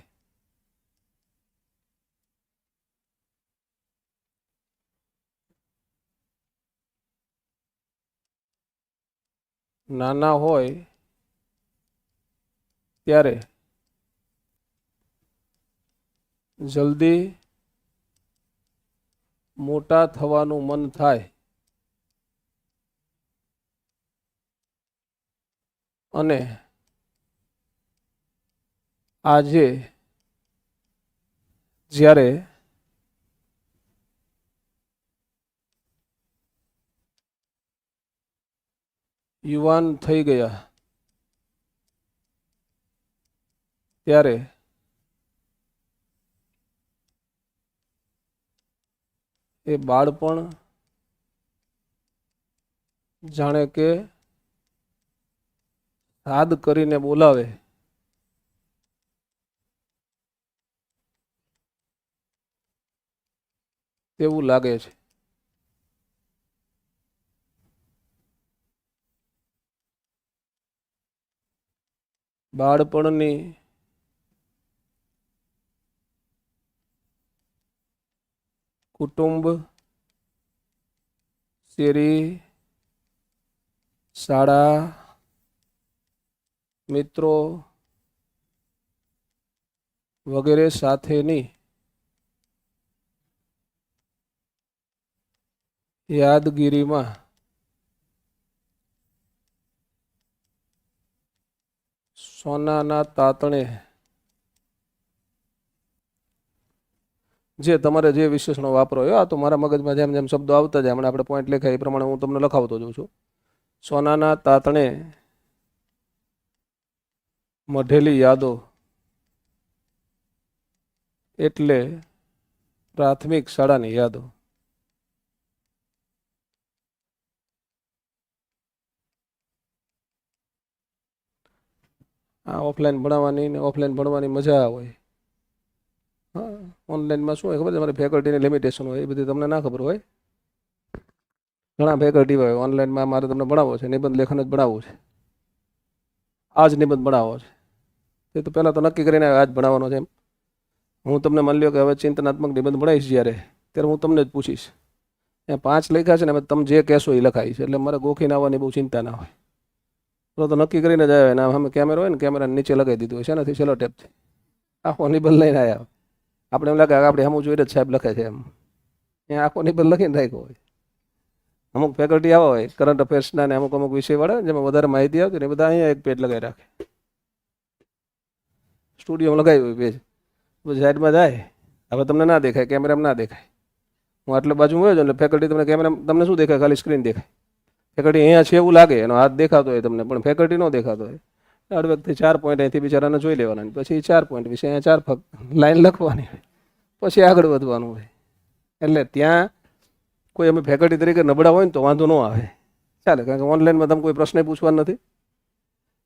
નાના હોય ત્યારે જલ્દી મોટા થવાનું મન થાય અને આજે જ્યારે યુવાન થઈ ગયા ત્યારે એ બાળપણ જાણે કે યાદ કરીને બોલાવે તેવું લાગે છે. બાળપણની કુટુંબ, શેરી, શાળા, મિત્રો વગેરે સાથેની યાદગીરીમાં સોનાના તાતણે જે તમારે જે વિશેષણો વાપરો, આ તો મારા મગજમાં જેમ જેમ શબ્દો આવતા જાય, હમણાં આપણે પોઈન્ટ લખાય એ પ્રમાણે હું તમને લખાવતો જાઉં છું. સોનાના તાતણે મઢેલી યાદો એટલે પ્રાથમિક શાળાની યાદો. આ ઓફલાઈન ભણાવવાની ને ઓફલાઈન ભણવાની મજા હોય. હા, ઓનલાઈનમાં શું હોય ખબર છે, તમારી ફેકલ્ટીની લિમિટેશન હોય, એ બધી તમને ના ખબર હોય. ઘણા ફેકલ્ટી હોય ઓનલાઈનમાં, મારે તમને ભણાવવો છે, નિબંધ લેખન જ ભણાવવું છે, આ જ નિબંધ ભણાવવો છે, એ તો પહેલાં તો નક્કી કરીને આજ ભણાવવાનો છે. એમ હું તમને માની લ્યો કે હવે ચિંતનાત્મક નિબંધ ભણાવીશ જ્યારે, ત્યારે હું તમને જ પૂછીશ, એ 5 લખ્યા છે ને, તમે જે કહેશો એ લખાઈશ, એટલે મારે ગોખીને આવવાની બહુ ચિંતા ના હોય. તો નક્કી કરીને જ આવ્યા, એના સામે કેમેરો હોય ને, કેમેરા નીચે લગાવી દીધું હોય છે, એનાથી છેલ્લો ટેપથી આખો નિબંધ લઈને આવ્યા. આપણે એમ લાગે આપણે સામું જોઈને જ સાહેબ લખે છે, એમ એ આખો નિબંધ લખીને રાખ્યો હોય. અમુક ફેકલ્ટી આવા હોય કરંટ અફેર્સના ને અમુક વિષયવાળા, જેમાં વધારે માહિતી આવતી ને, એ બધા અહીંયા એક પેજ લગાવી રાખે, સ્ટુડિયોમાં લગાવી હોય પેજ, પછી સાઈડમાં જાય. હવે તમને ના દેખાય, કેમેરામાં ના દેખાય. હું આટલે બાજુ હોય છે એટલે ફેકલ્ટી તમને કેમેરા તમને શું દેખાય, ખાલી સ્ક્રીન દેખાય. ફેકલ્ટી અહીંયા છે એવું લાગે, એનો હાથ દેખાતો હોય તમને, પણ ફેકલ્ટી ન દેખાતો હોય. અડ વખતે 4 પોઈન્ટ અહીંથી બિચારાને જોઈ લેવાના, પછી 4 પોઈન્ટ વિશે અહીંયા 4 લાઈન લખવાની હોય, પછી આગળ વધવાનું હોય. એટલે ત્યાં કોઈ અમે ફેકલ્ટી તરીકે નબળા હોય ને તો વાંધો ન આવે, ચાલે. કારણ કે ઓનલાઈનમાં તમે કોઈ પ્રશ્ન પૂછવા નથી,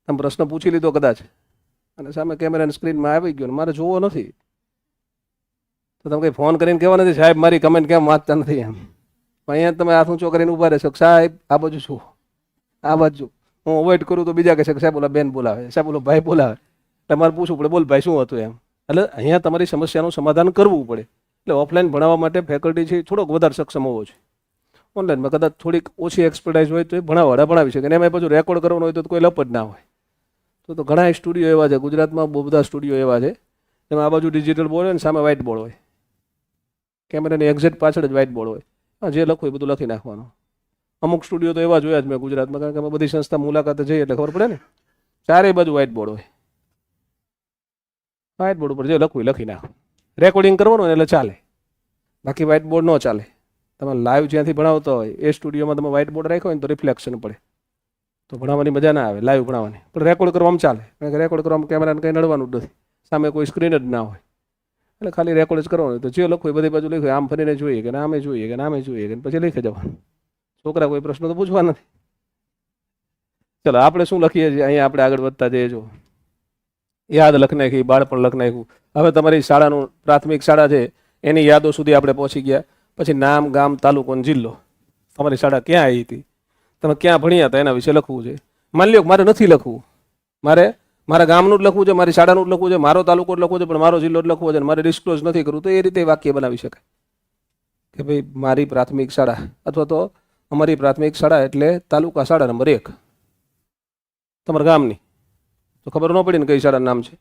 તમે પ્રશ્ન પૂછી લીધો કદાચ અને સામે કેમેરાની સ્ક્રીનમાં આવી ગયો ને મારે જોવો નથી, તો તમે કંઈ ફોન કરીને કહેવા નથી, સાહેબ મારી કમેન્ટ કેમ વાંચતા નથી એમ. અહીંયા તમે હાથ ઊંચો કરીને ઊભા રહેશો, સાહેબ આ બાજુ શું, આ બાજુ. હું અવોઇડ કરું તો બીજા કહે છે કે સાહેબ ઓલા બેન બોલાવે, સાહેબ ઓલો ભાઈ બોલાવે, એટલે મારે પૂછવું પડે, બોલ ભાઈ શું હતું એમ. એટલે અહીંયા તમારી સમસ્યાનું સમાધાન કરવું પડે. એટલે ઓફલાઈન ભણાવવા માટે ફેકલ્ટી છે થોડોક વધારે સક્ષમ હોવો છે. ઓનલાઈનમાં કદાચ થોડીક ઓછી એક્સપર્ટાઇઝ હોય તો એ ભણાવી શકે, અને એમાં પાછું રેકોર્ડ કરવાનું હોય તો કોઈ લપ જ ના હોય. તો ઘણા સ્ટુડિયો એવા છે ગુજરાતમાં, બહુ બધા સ્ટુડિયો એવા છે જેમાં આ બાજુ ડિજિટલ બોર્ડ હોય ને સામે વ્હાઇટ બોર્ડ હોય, કેમેરાની એક્ઝેક્ટ પાછળ જ વ્હાઇટ બોર્ડ હોય, જે લખવું એ બધું લખી નાખવાનું. અમુક સ્ટુડિયો તો એવા જોયા જ મેં ગુજરાતમાં, કારણ કે અમે બધી સંસ્થા મુલાકાતે જઈએ એટલે ખબર પડે ને, ચારેય બાજુ વ્હાઇટ બોર્ડ હોય, વ્હાઇટ બોર્ડ ઉપર જે લખવું એ લખી નાખો. રેકોર્ડિંગ કરવાનું એટલે ચાલે, બાકી વ્હાઇટ બોર્ડ ન ચાલે. તમે લાઈવ જ્યાંથી ભણાવતા હોય એ સ્ટુડિયોમાં તમે વ્હાઇટ બોર્ડ રાખ્યો હોય ને તો રિફ્લેક્શન પડે, તો ભણાવવાની મજા ના આવે લાઈવ ભણાવવાની. પણ રેકોર્ડ કરવામાં ચાલે, કારણ કે રેકોર્ડ કરવામાં કેમેરાને કંઈ નડવાનું જ નથી, સામે કોઈ સ્ક્રીન જ ના હોય, એટલે ખાલી રેકોર્ડ જ કરવાનું. તો જે લખવું એ બધી બાજુ લખ્યું, આમ ફરીને જોઈએ કે આમે જોઈએ કે આમે જોઈએ કે પછી લખી જવાનું. છોકરા કોઈ પ્રશ્ન તો પૂછવા નથી. ચલો આપણે શું લખીએ છીએ અહીંયા, આપણે આગળ વધતા જઈએ. જો યાદ લખ નાખી, બાળપણ લખ નાખ્યું. હવે તમારી શાળાનું પ્રાથમિક શાળા છે એની યાદો સુધી આપણે પહોંચી ગયા. પછી નામ, ગામ, તાલુકો અને જિલ્લો, તમારી શાળા ક્યાં આવી હતી, તમે ક્યાં ભણ્યા હતા એના વિશે લખવું છે. માની લો મારે નથી લખવું, મારે મારા ગામનું જ લખવું છે, મારી શાળાનું જ લખવું છે, મારો તાલુકો જ લખવો છે, પણ મારો જિલ્લો જ લખવો છે, મારે ડિસ્ક્લોઝ નથી કરવું, તો એ રીતે વાક્ય બનાવી શકાય કે ભાઈ મારી પ્રાથમિક શાળા, અથવા તો અમારી પ્રાથમિક શાળા એટલે તાલુકા શાળા નંબર 1 તમારા ગામની. તો ખબર ન પડી ને કઈ શાળાનું નામ છે.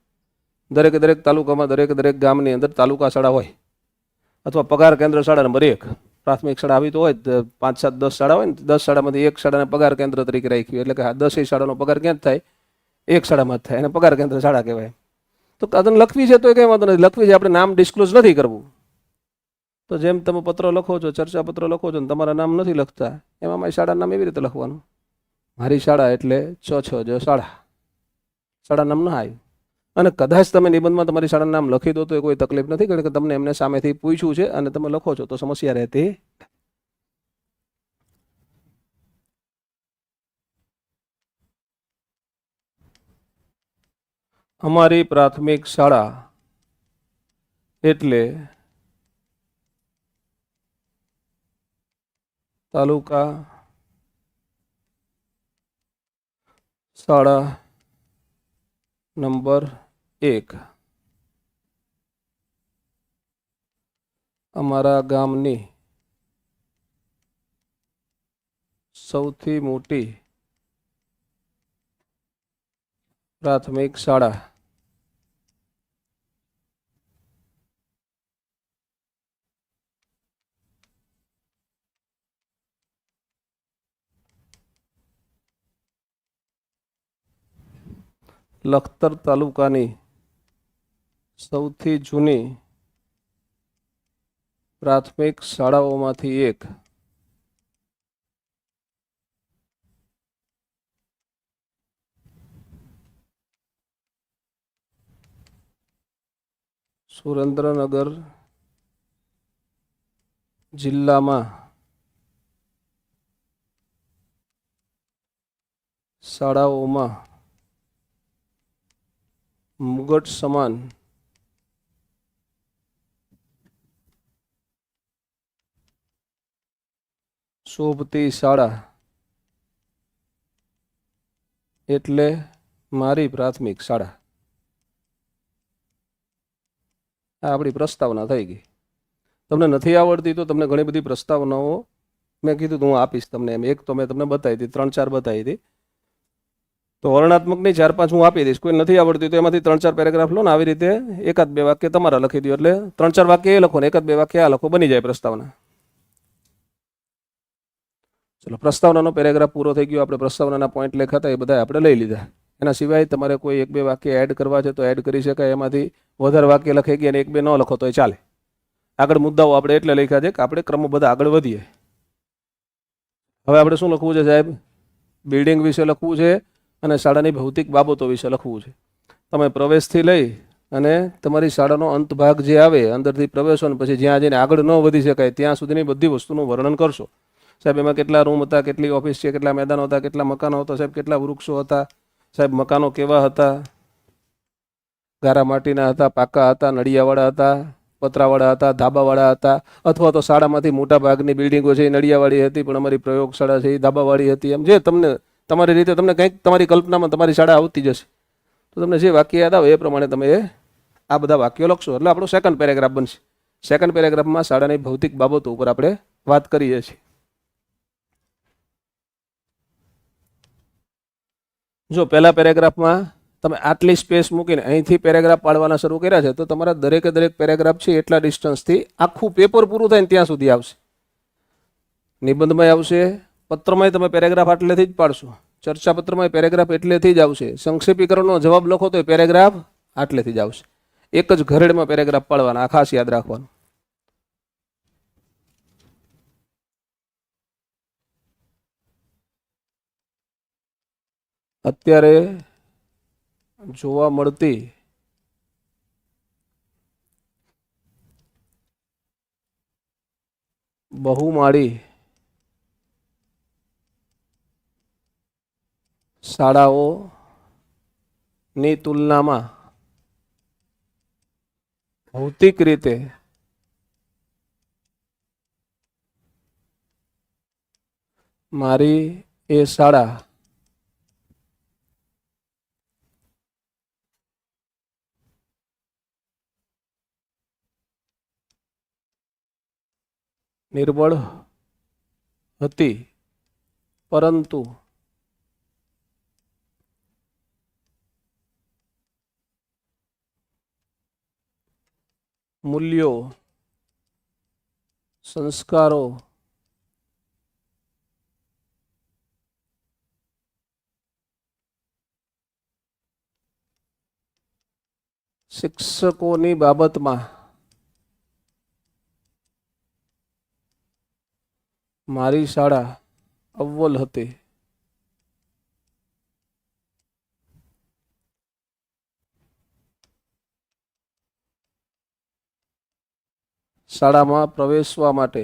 દરેક તાલુકામાં દરેક ગામની અંદર તાલુકા શાળા હોય, અથવા પગાર કેન્દ્ર શાળા નંબર 1. પ્રાથમિક શાળા આવી તો હોય 5, 7, 10 શાળા હોય ને, 10 શાળામાંથી એક શાળાને પગાર કેન્દ્ર તરીકે રાખ્યું, એટલે કે 10 શાળાનો પગાર ક્યાં જ થાય, એક શાળામાં જ થાય, એને પગાર કેન્દ્ર શાળા કહેવાય. તો કદન લખવી છે તો એ કંઈ વાંધો નથી, લખવી છે, આપણે નામ ડિસ્ક્લોઝ નથી કરવું. તો જેમ તમે પત્ર લખો છો, ચર્ચા પત્ર લખો છો ને તમારા નામ નથી લખતા, એમાં મારી શાળાનું નામ એવી રીતે લખવાનું, મારી શાળા એટલે 6 જો શાળા નામ ના આવ્યું. અને કદાચ તમે નિબંધમાં તમારી શાળાનું નામ લખી દો તો કોઈ તકલીફ નથી, કારણ કે તમને એમને સામેથી પૂછ્યું છે અને તમે લખો છો તો સમસ્યા રહેતી. અમારી પ્રાથમિક શાળા એટલે તાલુકા શાળા નંબર 1. અમારા ગામની સૌથી મોટી પ્રાથમિક શાળા. લખતર તાલુકાની સૌથી જૂની પ્રાથમિક શાળાઓમાંથી એક. સુરેન્દ્રનગર જિલ્લામાં શાળાઓમાં મુગટ સમાન શોભતી શાળા એટલે મારી પ્રાથમિક શાળા. આ આપણી પ્રસ્તાવના થઈ ગઈ. તમને નથી આવડતી તો તમને ઘણી બધી પ્રસ્તાવનાઓ મેં કીધું તો હું આપીશ તમને. એમ એક તો મેં તમને બતાવી હતી, 3-4 બતાવી હતી. તો વર્ણનાત્મકની 4-5 હું આપી દઈશ. કોઈ નથી આવડતી તો એમાંથી 3-4 પેરેગ્રાફ લો ને, આવી રીતે 1-2 વાક્ય તમારા લખી દો. એટલે 3-4 વાક્ય એ લખો ને 1-2 વાક્ય આ લખો, બની જાય પ્રસ્તાવના. ચલો, પ્રસ્તાવનાનો પેરેગ્રાફ પૂરો થઈ ગયો. આપણે પ્રસ્તાવનાના પોઈન્ટ લખ્યા હતા એ બધા આપણે લઈ લીધા. એના સિવાય તમારે કોઈ 1-2 વાક્ય એડ કરવા છે તો એડ કરી શકાય. એમાંથી વધારે વાક્ય લખાઈ ગયા અને 1-2 ન લખો તો એ ચાલે. આગળ મુદ્દાઓ આપણે એટલે લખ્યા છે કે આપણે ક્રમ બધા આગળ વધીએ. હવે આપણે શું લખવું છે સાહેબ? બિલ્ડિંગ વિશે લખવું છે અને શાળાની ભૌતિક બાબતો વિશે લખવું છે. તમે પ્રવેશથી લઈ અને તમારી શાળાનો અંત ભાગ જે આવે, અંદરથી પ્રવેશો ને પછી જ્યાં જઈને આગળ ન વધી શકાય ત્યાં સુધીની બધી વસ્તુનું વર્ણન કરશો. સાહેબ એમાં કેટલા રૂમ હતા, કેટલી ઓફિસ છે, કેટલા મેદાનો હતા, કેટલા મકાનો હતા, સાહેબ કેટલા વૃક્ષો હતા, સાહેબ મકાનો કેવા હતા, ગારા માટીના હતા, પાકા હતા, નળિયાવાળા હતા, પતરાવાળા હતા, ધાબાવાળા હતા, અથવા તો શાળામાંથી મોટા ભાગની બિલ્ડિંગો છે એ નળિયાવાળી હતી પણ અમારી પ્રયોગશાળા છે એ ધાબાવાળી હતી. એમ જે તમને તમારી રીતે તમને કંઈક તમારી કલ્પનામાં તમારી શાળા આવતી જશે. તો તમને જે વાક્ય યાદ આવે એ પ્રમાણે તમે આ બધા વાક્યો લખશો એટલે આપણો સેકન્ડ પેરેગ્રાફ બનશે. સેકન્ડ પેરેગ્રાફમાં શાળાની ભૌતિક બાબતો ઉપર આપણે વાત કરીએ છીએ. જો પહેલા પેરેગ્રાફમાં તમે આટલી સ્પેસ મૂકીને અહીંથી પેરેગ્રાફ પાડવાના શરૂ કર્યા છે તો તમારા દરેકે દરેક પેરેગ્રાફ છે એટલા ડિસ્ટન્સથી આખું પેપર પૂરું થાય ને ત્યાં સુધી આવશે. નિબંધમાં આવશે, પત્રમાં તમે પેરેગ્રાફ આટલેથી જ પાડશો, ચર્ચાપત્રમાં પેરેગ્રાફ એટલેથી જ આવશે, સંક્ષેપીકરણનો જવાબ લખો તો એ પેરેગ્રાફ આટલેથી જ આવશે. એક જ ઘરેડમાં પેરેગ્રાફ પાડવાના, આ ખાસ યાદ રાખવાનું. અત્યારે જોવા મળતી બહુમાળી શાળાઓની તુલનામાં ભૌતિક રીતે મારી એ શાળા નિર્બળ હતી, પરંતુ મૂલ્યો, સંસ્કારો, શિક્ષકોની બાબતમાં મારી શાળા અવ્વલ હતી. શાળામાં પ્રવેશવા માટે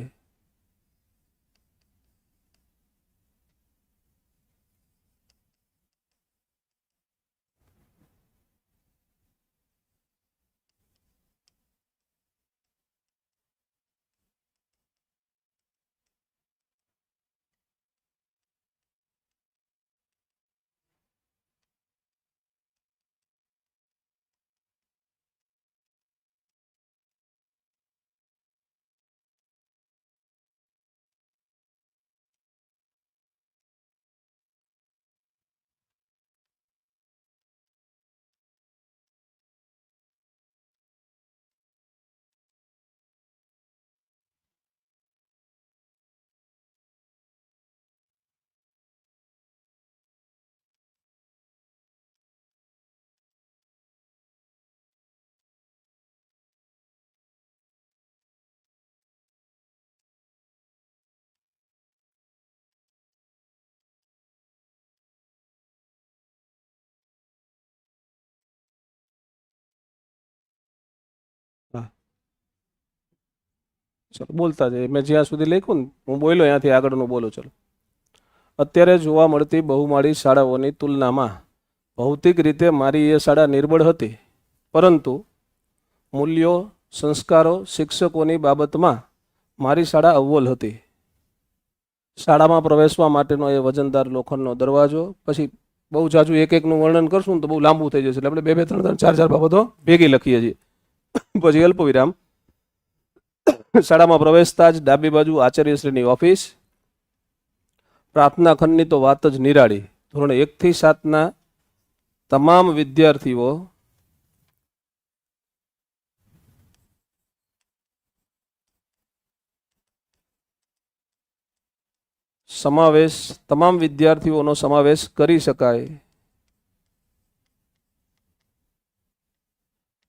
ચલો બોલતા જઈએ. મેં જ્યાં સુધી લખ્યું ને હું બોલ્યો ત્યાંથી આગળનું બોલું. ચલો. અત્યારે જોવા મળતી બહુમાળી શાળાઓની તુલનામાં ભૌતિક રીતે મારી એ શાળા નિર્બળ હતી, પરંતુ મૂલ્યો, સંસ્કારો, શિક્ષકોની બાબતમાં મારી શાળા અવ્વલ હતી. શાળામાં પ્રવેશવા માટેનો એ વજનદાર લોખંડનો દરવાજો. પછી બહુ જાજુ એક એકનું વર્ણન કરશું ને તો બહુ લાંબુ થઈ જશે, એટલે આપણે 2 2 3 3 4 4 બાબતો ભેગી લખીએ છીએ. પછી અલ્પવિરામ. શાળામાં પ્રવેશતા જ ડાબી બાજુ આચાર્યશ્રીની ઓફિસ. પ્રાર્થના ખંડની તો વાત જ નિરાળી. ધોરણ 1 થી 7ના તમામ વિદ્યાર્થીઓ તમામ વિદ્યાર્થીઓનો સમાવેશ કરી શકાય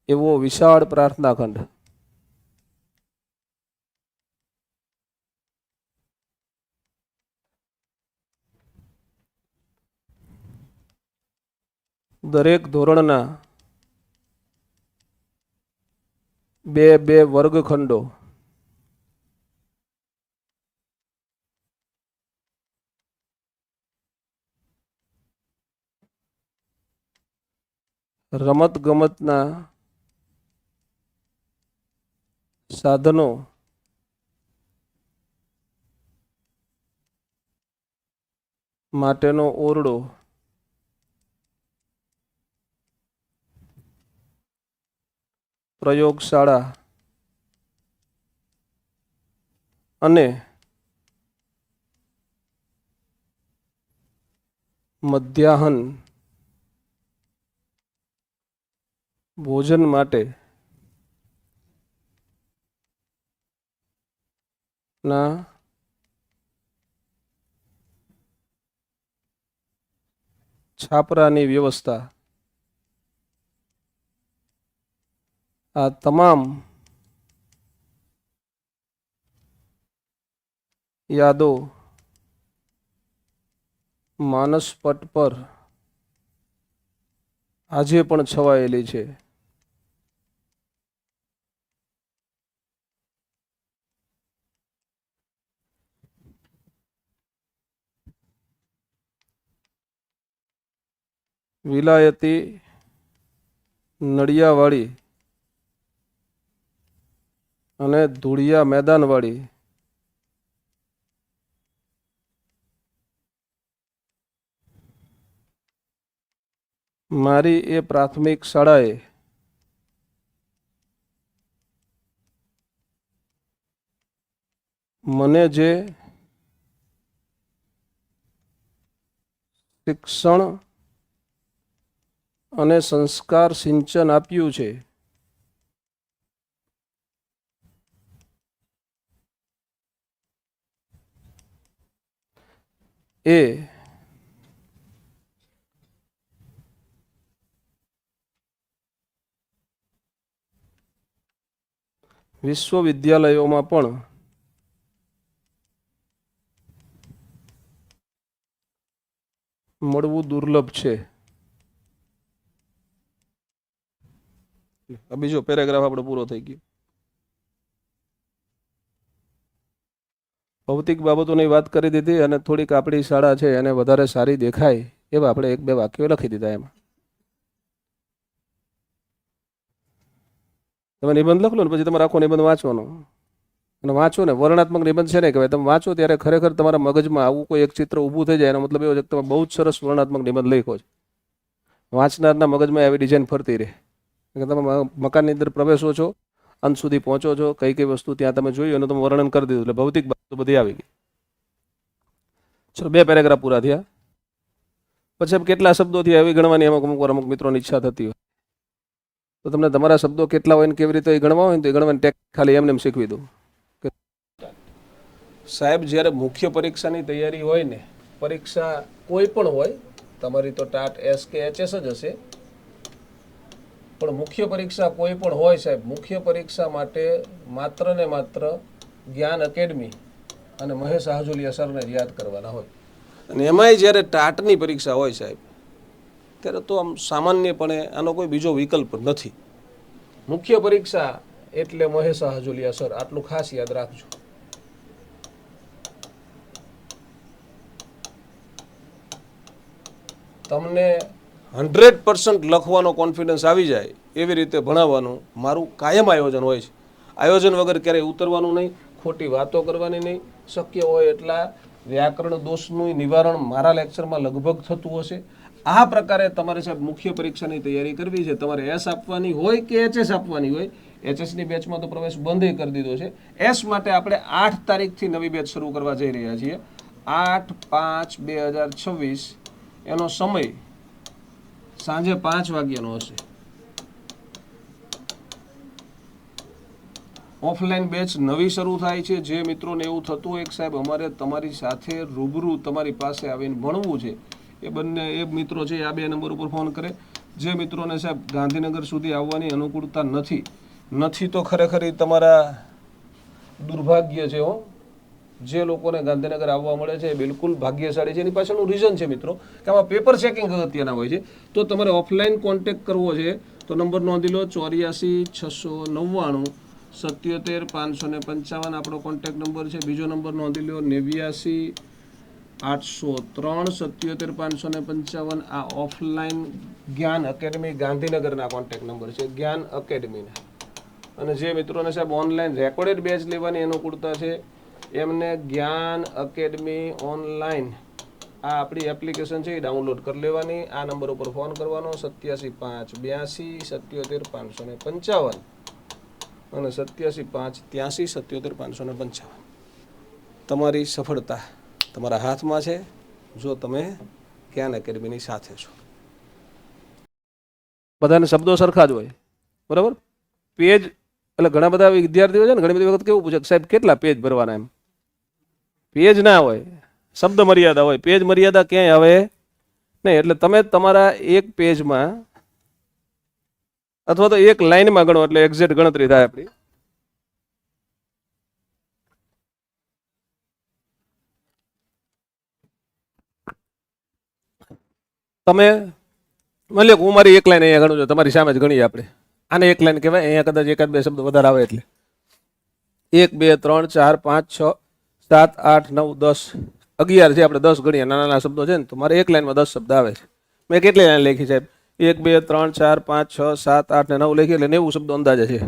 એવો વિશાળ પ્રાર્થના ખંડ. દરેક ધોરણના 2 વર્ગખંડો. રમત ગમતના સાધનો માટેનો ઓરડો. પ્રયોગશાળા અને મધ્યાહન ભોજન માટે ના છાપરાની વ્યવસ્થા. આ તમામ યાદો માનસપટ પર આજે પણ છવાયેલી છે. વિલાયતી નળિયાવાળી અને ધૂળિયા મેદાનવાળી મારી એ પ્રાથમિક શાળાએ મને જે શિક્ષણ અને સંસ્કાર સિંચન આપ્યું છે એ વિશ્વવિદ્યાલયોમાં પણ મળવું દુર્લભ છે. બીજો પેરેગ્રાફ આપણે પૂરો થઈ ગયો. ભૌતિક બાબતોની વાત કરી દીધી અને થોડીક આપણી શાળા છે એને વધારે સારી દેખાય એવા આપણે 1 2 વાક્યો લખી દીધા. એમાં તમે નિબંધ લખો ને પછી તમારે આખો નિબંધ વાંચવાનો અને વાંચો ને વર્ણનાત્મક નિબંધ છે ને કહેવાય. તમે વાંચો ત્યારે ખરેખર તમારા મગજમાં આવું કોઈ એક ચિત્ર ઊભું થઈ જાય એનો મતલબ એવો છે કે તમે બહુ જ સરસ વર્ણનાત્મક નિબંધ લખ્યો છે. વાંચનારના મગજમાં આવી ડિઝાઇન ફરતી રહે કે તમે મકાનની અંદર પ્રવેશો છો, અંત સુધી પહોંચો છો, કઈ કઈ વસ્તુ ત્યાં તમે જોઈ એનું તમે વર્ણન કરી દીધું એટલે ભૌતિક બાબતો બધી આવી ગઈ. ચલો 2 પેરેગ્રાફ પૂરા થયા. પછી કેટલા શબ્દોથી આવી ગણવાની અમુક મિત્રોની ઈચ્છા થતી હોય તો તમને તમારા શબ્દો કેટલા હોય ને કેવી રીતે ગણવા હોય ને તો એ ગણવાની ટેક ખાલી એમને શીખવી દઉં. સાહેબ જ્યારે મુખ્ય પરીક્ષાની તૈયારી હોય ને, પરીક્ષા કોઈ પણ હોય, તમારી તો ટાટ એસ કે એચએસ જ હશે, પણ મુખ્ય પરીક્ષા કોઈ પણ હોય સાહેબ, મુખ્ય પરીક્ષા માટે માત્ર ને માત્ર જ્ઞાન એકેડમી અને મહેશ હાજુલિયા સરને જ યાદ કરવાના હોય. અને એમાંય જ્યારે ટાટની પરીક્ષા હોય સાહેબ ત્યારે તો આમ સામાન્યપણે આનો કોઈ બીજો વિકલ્પ નથી. મુખ્ય પરીક્ષા એટલે મહેશા હજોલિયા સર, આટલું ખાસ યાદ રાખજો. તમને 100% લખવાનો કોન્ફિડન્સ આવી જાય એવી રીતે ભણાવવાનું મારું કાયમ આયોજન હોય છે. આયોજન વગર ક્યારેય ઉતરવાનું નહીં, ખોટી વાતો કરવાની નહીં. શક્ય હોય એટલા વ્યાકરણ દોષનું નિવારણ મારા લેક્ચરમાં લગભગ થતું હશે. આ પ્રકારે તમારે સાહેબ મુખ્ય પરીક્ષાની તૈયારી કરવી છે. તમારે એસ આપવાની હોય કે એચએસ આપવાની હોય, એચએસની બેચમાં તો પ્રવેશ બંધ કરી દીધો છે. એસ માટે આપણે 8 તારીખથી નવી બેચ શરૂ કરવા જઈ રહ્યા છીએ. 8/5/2026 એનો સમય સાંજે 5 વાગ્યાનો હશે. ઓફલાઈન બેચ નવી શરૂ થાય છે. જે મિત્રોને એવું થતું હોય કે સાહેબ અમારે તમારી સાથે રૂબરૂ તમારી પાસે આવીને ભણવું છે, એ મિત્રો છે આ 2 નંબર ઉપર ફોન કરે. જે મિત્રોને સાહેબ ગાંધીનગર સુધી આવવાની અનુકૂળતા નથી તો ખરેખર તમારા દુર્ભાગ્ય છે. જે લોકોને ગાંધીનગર આવવા મળે છે એ બિલકુલ ભાગ્યશાળી છે. એની પાછળનું રીઝન છે મિત્રો કે આમાં પેપર ચેકિંગ અગત્યના હોય છે. તો તમારે ઓફલાઈન કોન્ટેક્ટ કરવો છે તો નંબર નોંધી લો, 84 699 77 555 આપણો કોન્ટેક્ટ નંબર છે. બીજો નંબર નોંધી લો, 89 803 77 555. આ ઓફલાઈન જ્ઞાન એકેડમી ગાંધીનગરના કોન્ટેક્ટ નંબર છે, જ્ઞાન એકેડમીના. અને જે મિત્રોને સાહેબ ઓનલાઈન રેકોર્ડેડ બેચ લેવાની અનુકૂળતા છે એમને જ્ઞાન એકેડમી ઓનલાઈન આ આપણી એપ્લિકેશન છે એ ડાઉનલોડ કરી લેવાની. આ નંબર ઉપર ફોન કરવાનો, 87 582 77 555 અને 87 583 77 555. તમારી સફળતા તમારા હાથમાં છે જો તમે જ્ઞાન એકેડમીની સાથે છો. બધાને શબ્દો સરખા જ હોય, બરાબર. પેજ એટલે ઘણા બધા વિદ્યાર્થીઓ છે ને ઘણી બધી વખત કેવું પૂછે સાહેબ કેટલા પેજ ભરવાના, એમ પેજ ના હોય, શબ્દ મર્યાદા હોય. પેજ મર્યાદા ક્યાંય આવે નહીં. એટલે તમે તમારા એક પેજમાં અથવા તો એક લાઈનમાં ગણો એટલે એક્ઝેક્ટ ગણતરી થાય આપણી. તમે માની લો હું મારી એક લાઈન અહીંયા ગણું છું, તમારી સામે જ ગણીએ આપણે. આને એક લાઈન કહેવાય. અહીંયા કદાચ 1-2 શબ્દ વધારે આવે એટલે 1 2 3 4 5 6 7 8 9 10 11 છે. આપણે 10 ગણીએ, નાના નાના શબ્દો છે ને, તો મારે એક લાઈનમાં 10 શબ્દ આવે છે. મેં કેટલી લાઈન લખી સાહેબ? 1 2 3 4 5 6 7 8 ને 9 લખી એટલે 90 શબ્દો અંદાજે છે.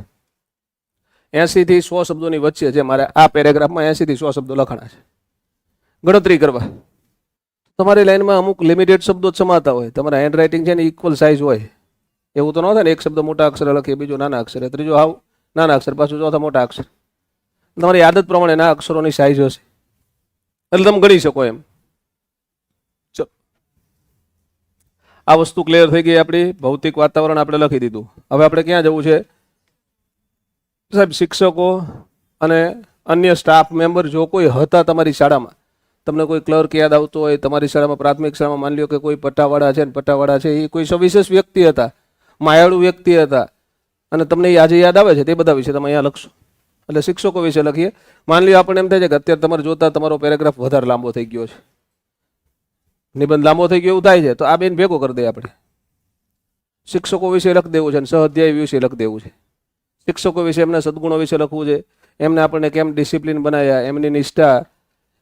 80 થી 100 શબ્દોની વચ્ચે છે મારે આ પેરેગ્રાફમાં. 80 થી 100 શબ્દો લખાણા છે. ગણતરી કરવા તમારી લાઈનમાં અમુક લિમિટેડ શબ્દો જ સમાતા હોય. તમારા હેન્ડ રાઇટિંગ છે ને ઇક્વલ સાઇઝ હોય. એવું તો ન થાય ને એક શબ્દ મોટા અક્ષરે લખીએ, બીજો નાના અક્ષરે, ત્રીજો હાવ નાના અક્ષર, પાછું ચોથા મોટા અક્ષર. તમારી આદત પ્રમાણે ના અક્ષરોની સાઇઝ હશે એટલે તમે ગણી શકો એમ. ચલો, આ વસ્તુ ક્લિયર થઈ ગઈ. આપણી ભૌતિક વાતાવરણ આપણે લખી દીધું. હવે આપણે ક્યાં જવું છે સાહેબ? શિક્ષકો અને અન્ય સ્ટાફ મેમ્બર જો કોઈ હતા તમારી શાળામાં, તમને કોઈ ક્લર્ક યાદ આવતો હોય તમારી શાળામાં, પ્રાથમિક શાળામાં, માની લો કે કોઈ પટ્ટાવાળા છે ને પટ્ટાવાળા છે એ કોઈ સવિશેષ વ્યક્તિ હતા, માયાળુ વ્યક્તિ હતા અને તમને એ આજે યાદ આવે છે, તે બધા વિશે તમે અહીંયા લખશો. એટલે શિક્ષકો વિશે લખીએ. માની લો આપણને એમ થાય છે કે અત્યારે તમારે જોતા તમારો પેરેગ્રાફ વધારે લાંબો થઈ ગયો છે, નિબંધ લાંબો થઈ ગયો એવું થાય છે, તો આ બેન ભેગો કરી દઈએ આપણે. શિક્ષકો વિશે લખી દેવું છે અને સહઅધ્યાય વિશે લખી દેવું છે. શિક્ષકો વિશે એમના સદગુણો વિશે લખવું છે. એમને આપણને કેમ ડિસિપ્લિન બનાવ્યા, એમની નિષ્ઠા,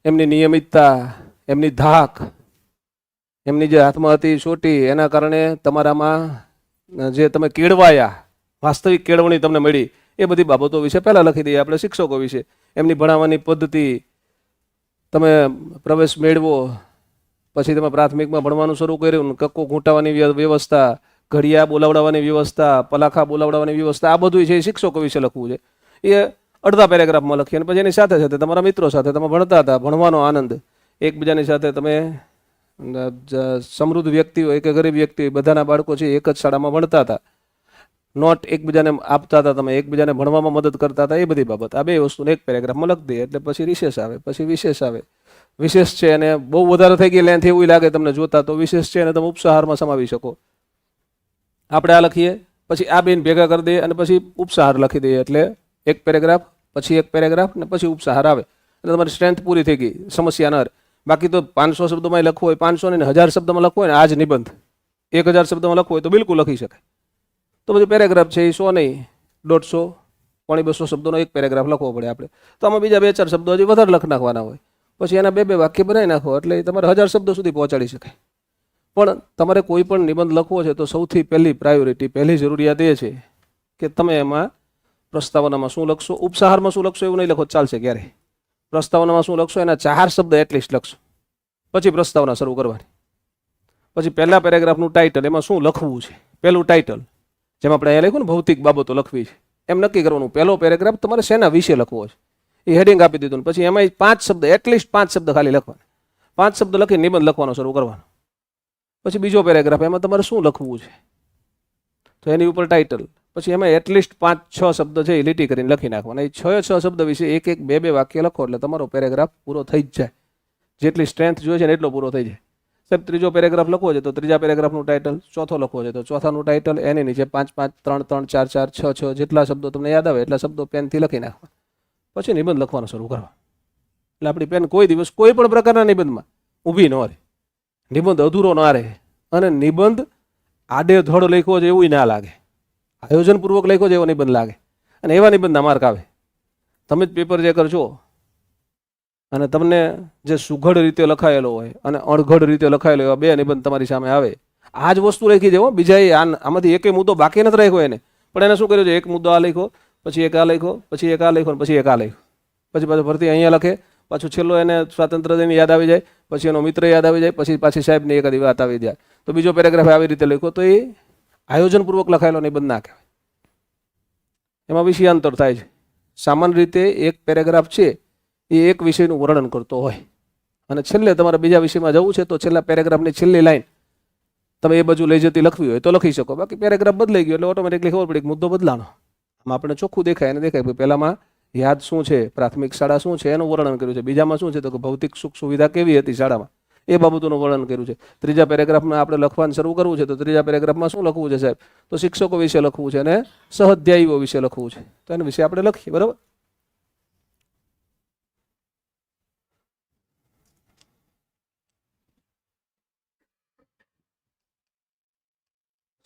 એમની નિયમિતતા, એમની ધાક, એમની જે હાથમાં હતી ચોટી, એના કારણે તમારામાં જે તમે કેળવાયા, વાસ્તવિક કેળવણી તમને મળી, એ બધી બાબતો વિશે પહેલાં લખી દઈએ આપણે. શિક્ષકો વિશે એમની ભણાવવાની પદ્ધતિ, તમે પ્રવેશ મેળવો પછી તમે પ્રાથમિકમાં ભણવાનું શરૂ કર્યું, કક્કો ઘૂંટાવાની વ્યવસ્થા, ઘડિયા બોલાવડાવવાની વ્યવસ્થા, પલાખા બોલાવડાવવાની વ્યવસ્થા, આ બધું છે એ શિક્ષકો વિશે લખવું છે. એ અડધા પેરેગ્રાફમાં લખીએ અને પછી એની સાથે સાથે તમારા મિત્રો સાથે તમે ભણતા હતા, ભણવાનો આનંદ, એકબીજાની સાથે તમે સમૃદ્ધ વ્યક્તિ હોય કે ગરીબ વ્યક્તિ હોય, બધાના બાળકો છે એક જ શાળામાં ભણતા હતા, નોટ એકબીજાને આપતા હતા, તમે એકબીજાને ભણવામાં મદદ કરતા હતા, એ બધી બાબત આ બે વસ્તુને એક પેરેગ્રાફમાં લખી દઈએ. એટલે પછી રિસેસ આવે, પછી વિશેષ આવે. વિશેષ છે અને બહુ વધારે થઈ ગઈ લેન્થ એવું લાગે તમને જોતા, તો વિશેષ છે અને તમે ઉપસાહારમાં સમાવી શકો. આપણે આ લખીએ, પછી આ બેન ભેગા કરી દઈએ અને પછી ઉપસાહાર લખી દઈએ. એટલે એક પેરેગ્રાફ, પછી એક પેરેગ્રાફ ને પછી ઉપસાહાર આવે. એટલે તમારી સ્ટ્રેન્થ પૂરી થઈ ગઈ, સમસ્યા ન રહે. બાકી તો 500 શબ્દોમાં લખવું હોય, 500 ને 1000 શબ્દમાં લખવું હોય ને, આ જ નિબંધ 1000 શબ્દમાં લખવું હોય તો બિલકુલ લખી શકાય. તો બધું પેરેગ્રાફ છે એ 100 નહીં, 150, 200 શબ્દોનો એક પેરેગ્રાફ લખવો પડે આપણે, તો આમાં બીજા 2-4 શબ્દો હજી વધારે લખ નાખવાના હોય, પછી એના 2-2 વાક્ય બનાવી નાખો એટલે એ તમારે 1000 શબ્દો સુધી પહોંચાડી શકાય. પણ તમારે કોઈ પણ નિબંધ લખવો છે તો સૌથી પહેલી પ્રાયોરિટી, પહેલી જરૂરિયાત એ છે કે તમે એમાં પ્રસ્તાવનામાં શું લખશો, ઉપસાહારમાં શું લખશો એવું નહીં લખો ચાલશે ક્યારે, પ્રસ્તાવનામાં શું લખશો એના 4 શબ્દ એટલીસ્ટ લખશો, પછી પ્રસ્તાવના શરૂ કરવાની. પછી પહેલા પેરેગ્રાફનું ટાઇટલ, એમાં શું લખવું છે, પહેલું ટાઇટલ જેમ આપણે અહીંયા લખ્યું ને ભૌતિક બાબતો લખવી છે એમ નક્કી કરવાનું. પહેલો પેરેગ્રાફ તમારે શેના વિશે લખવો છે એ હેડિંગ આપી દીધું, પછી એમાં 5 શબ્દ એટલીસ્ટ 5 શબ્દ ખાલી લખવાના, 5 શબ્દ લખી નિબંધ લખવાનો શરૂ કરવાનો. પછી બીજો પેરેગ્રાફ, એમાં તમારે શું લખવું છે તો એની ઉપર ટાઇટલ, પછી એમાં એટલીસ્ટ 5-6 શબ્દ છે એ લીટી કરીને લખી નાખવાના. એ 6 શબ્દ વિશે 1-2 વાક્ય લખો એટલે તમારો પેરેગ્રાફ પૂરો થઈ જ જાય, જેટલી સ્ટ્રેન્થ જોઈએ છે ને એટલો પૂરો થઈ જાય. સાહેબ ત્રીજો પેરેગ્રાફ લખવો છે તો ત્રીજા પેરેગ્રાફનું ટાઇટલ, ચોથો લખવો છે તો ચોથાનું ટાઇટલ, એની નીચે 5-5, 3-3, 4-4, 6-6 જેટલા શબ્દો તમને યાદ આવે એટલા શબ્દો પેનથી લખી નાખવા, પછી નિબંધ લખવાનો શરૂ કરવા. એટલે આપણી પેન કોઈ દિવસ કોઈ પણ પ્રકારના નિબંધમાં ઊભી ન રહે, નિબંધ અધૂરો ના રહે, અને નિબંધ આડેધડ લખ્યો છે એવું ના લાગે, આયોજનપૂર્વક લખ્યો છે એવો નિબંધ લાગે, અને એવા નિબંધના માર્ક આવે. તમે જ પેપર જે કરશો અને તમને જે સુઘડ રીતે લખાયેલો હોય અને અણઘડ રીતે લખાયેલો એવા 2 નિબંધ તમારી સામે આવે, આ જ વસ્તુ લખી દેવો, બીજા આમાંથી એકેય મુદ્દો બાકી નથી રાખ્યો એને, પણ એને શું કર્યું છે, એક મુદ્દો આ લખ્યો, પછી એક આ લખ્યો, પછી એક આ લખ્યો, પછી એક આ લખ્યો, પછી પાછું ભરતી અહીંયા લખે, પાછું છેલ્લો એને સ્વાતંત્ર્ય દિન યાદ આવી જાય, પછી એનો મિત્ર યાદ આવી જાય, પછી પાછી સાહેબની એકાદી વાત આવી જાય, તો બીજો પેરેગ્રાફ આવી રીતે લખ્યો, તો એ આયોજનપૂર્વક લખાયેલો નિબંધ ના કહેવાય. એમાં વિષયાંતર થાય છે. સામાન્ય રીતે એક પેરેગ્રાફ છે એ એક વિષયનું વર્ણન કરતો હોય, અને છેલ્લે તમારે બીજા વિષયમાં જવું છે તો છેલ્લા પેરેગ્રાફની છેલ્લી લાઈન તમે એ બાજુ લઈ જતી લખવી હોય તો લખી શકો. બાકી પેરેગ્રાફ બદલાઈ ગયો એટલે ઓટોમેટિકલી ખબર પડી કે મુદ્દો બદલાનો. આમાં આપણે ચોખ્ખું દેખાય અને દેખાય પહેલામાં યાદ શું છે, પ્રાથમિક શાળા શું છે એનું વર્ણન કર્યું છે, બીજામાં શું છે તો કે ભૌતિક સુખ સુવિધા કેવી હતી શાળામાં એ બાબતોનું વર્ણન કર્યું છે. ત્રીજા પેરેગ્રાફમાં આપણે લખવાનું શરૂ કરવું છે તો ત્રીજા પેરેગ્રાફમાં શું લખવું છે સાહેબ, તો શિક્ષકો વિશે લખવું છે અને સહઅધ્યાયીઓ વિશે લખવું છે, તો એના વિશે આપણે લખીએ. બરાબર.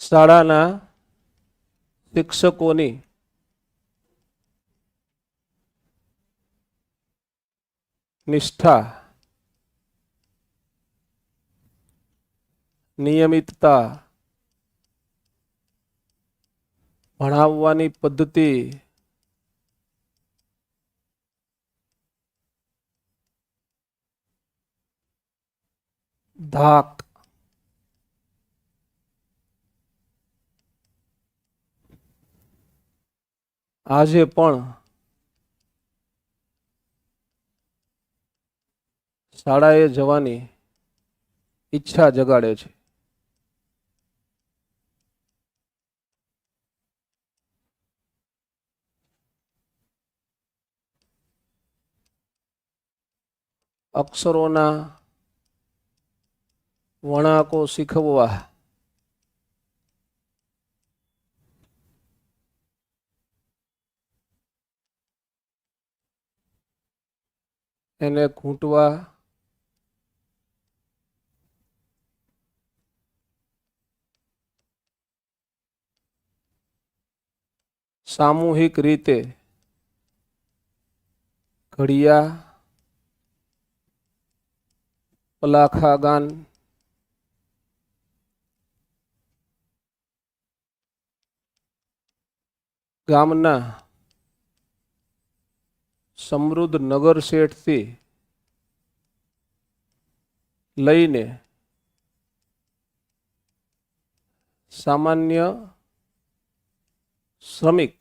શાળાના શિક્ષકોની નિષ્ઠા, નિયમિતતા, ભણાવવાની પદ્ધતિ, ધાક, આજે પણ શાળાએ જવાની ઈચ્છા જગાડે છે. અક્ષરોના વણાકો શીખવવા, એને ઘૂંટવા, સામૂહિક રીતે ઘડિયા, પલાખા ગાન, ગામના સમૃદ્ધ નગર શેઠથી લઈને સામાન્ય શ્રમિક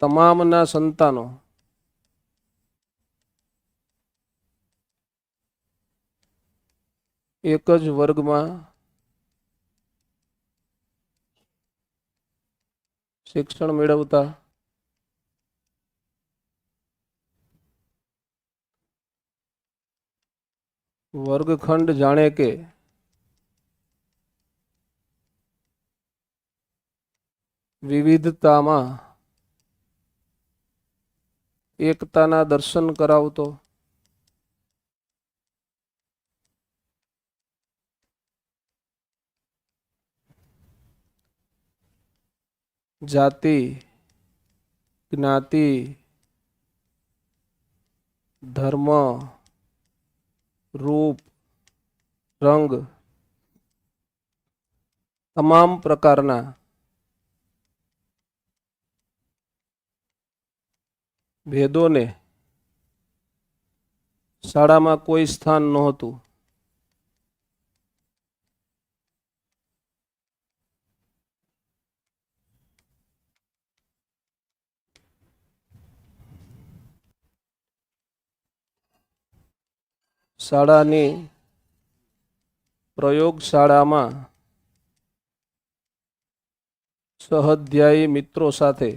તમામના સંતાનો એક જ વર્ગમાં શિક્ષણ મેળવતા વર્ગખંડ જાણે કે વિવિધતામાં એકતાના દર્શન કરાવતો જાતિ, જ્ઞાતિ, ધર્મ, રૂપ, રંગ, તમામ પ્રકારના ભેદોને શાળામાં કોઈ સ્થાન નહોતું. શાળાની પ્રયોગશાળામાં સહઅધ્યાયી મિત્રો સાથે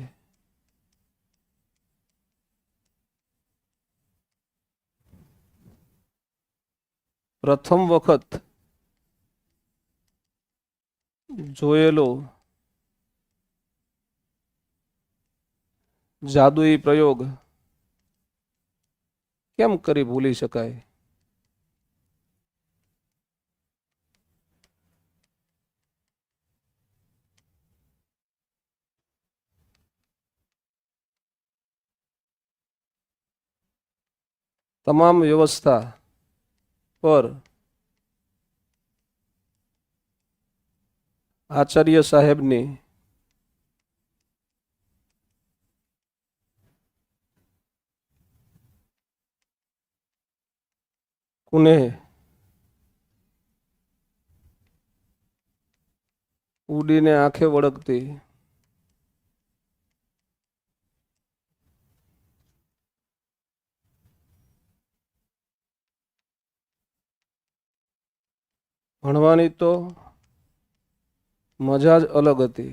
પ્રથમ વખત જોયેલો જાદુઈ પ્રયોગ કેમ કરી ભૂલી શકાય? તમામ વ્યવસ્થા પર આચાર્ય સાહેબની કુનેહ ઉડીને આંખે વળગતી ભણવાની તો મજા જ અલગ હતી.